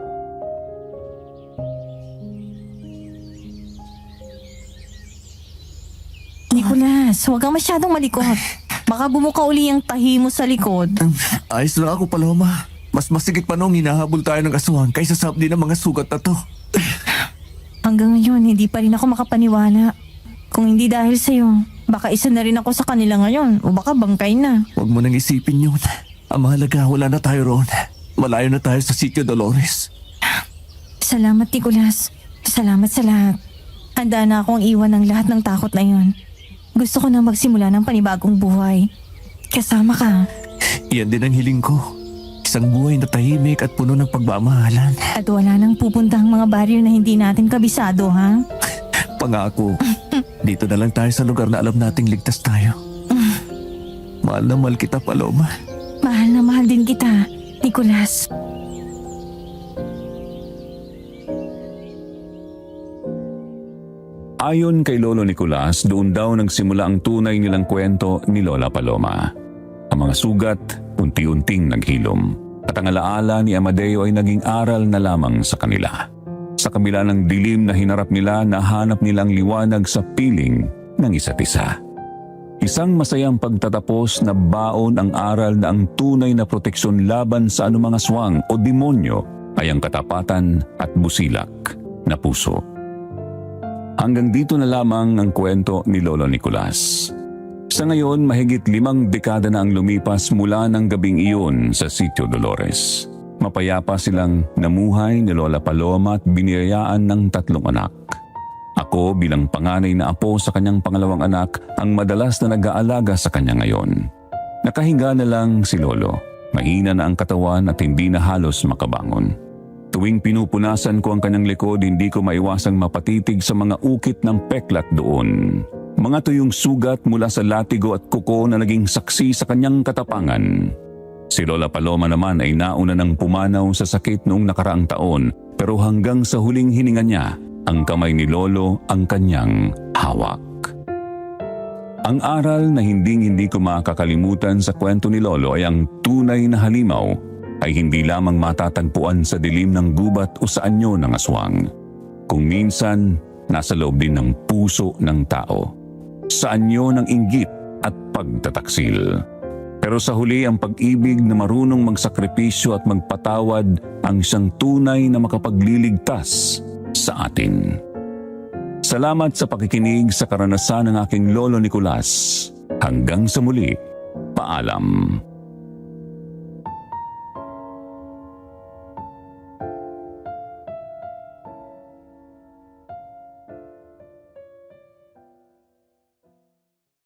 Nicolas, huwag kang masyadong malikot. Baka bumuka uli ang tahi mo sa likod. Ayos lang ako, Paloma. Mas masigit pa nung hinahabol tayo ng aswang kaysa sa hapdi ng mga sugat na to. Hanggang ngayon, hindi pa rin ako makapaniwala. Kung hindi dahil sa'yo, baka isa na rin ako sa kanila ngayon o baka bangkay na. Huwag mo nang isipin yun. Ang mahalaga, wala na tayo roon. Malayo na tayo sa Sitio Dolores. Salamat, Nicolas. Salamat sa lahat. Handa na akong iwan ng lahat ng takot na yon. Gusto ko na magsimula ng panibagong buhay. Kasama ka. Iyan din ang hiling ko. Isang buhay na tahimik at puno ng pagmamahalan. At wala nang pupuntahang mga baryo na hindi natin kabisado, ha? Pangako, dito na lang tayo sa lugar na alam nating ligtas tayo. Mahal na mahal kita, Paloma. Mahal na mahal din kita, Nicolas. Ayon kay Lolo Nicolas, doon daw nagsimula ang tunay nilang kwento ni Lola Paloma. Ang mga sugat, unti-unting naghilom. At ang alaala ni Amadeo ay naging aral na lamang sa kanila. Sa kabila ng dilim na hinarap nila, nahanap nilang liwanag sa piling ng isa't isa. Isang masayang pagtatapos na baon ang aral na ang tunay na proteksyon laban sa anumang aswang o demonyo ay ang katapatan at busilak na puso. Hanggang dito na lamang ang kwento ni Lolo Nicolas. Sa ngayon, mahigit 5 dekada na ang lumipas mula ng gabing iyon sa Sitio Dolores. Mapayapa silang namuhay ni Lola Paloma at biniyayaan ng 3 anak. Ako bilang panganay na apo sa kanyang pangalawang anak ang madalas na nag-aalaga sa kanya ngayon. Nakahinga na lang si Lolo. Mahina na ang katawan at hindi na halos makabangon. Tuwing pinupunasan ko ang kanyang likod, hindi ko maiwasang mapatitig sa mga ukit ng peklat doon. Mga tuyong sugat mula sa latigo at kuko na naging saksi sa kanyang katapangan. Si Lola Paloma naman ay nauna ng pumanaw sa sakit noong nakaraang taon, pero hanggang sa huling hininga niya, ang kamay ni Lolo ang kanyang hawak. Ang aral na hindi ko makakalimutan sa kwento ni Lolo ay ang tunay na halimaw ay hindi lamang matatagpuan sa dilim ng gubat o sa anyo ng aswang. Kung minsan, nasa loob din ng puso ng tao. Sa anyo ng inggit at pagtataksil. Pero sa huli ang pag-ibig na marunong magsakripisyo at magpatawad ang siyang tunay na makapagliligtas sa atin. Salamat sa pakikinig sa karanasan ng aking Lolo Nicolas. Hanggang sa muli, paalam.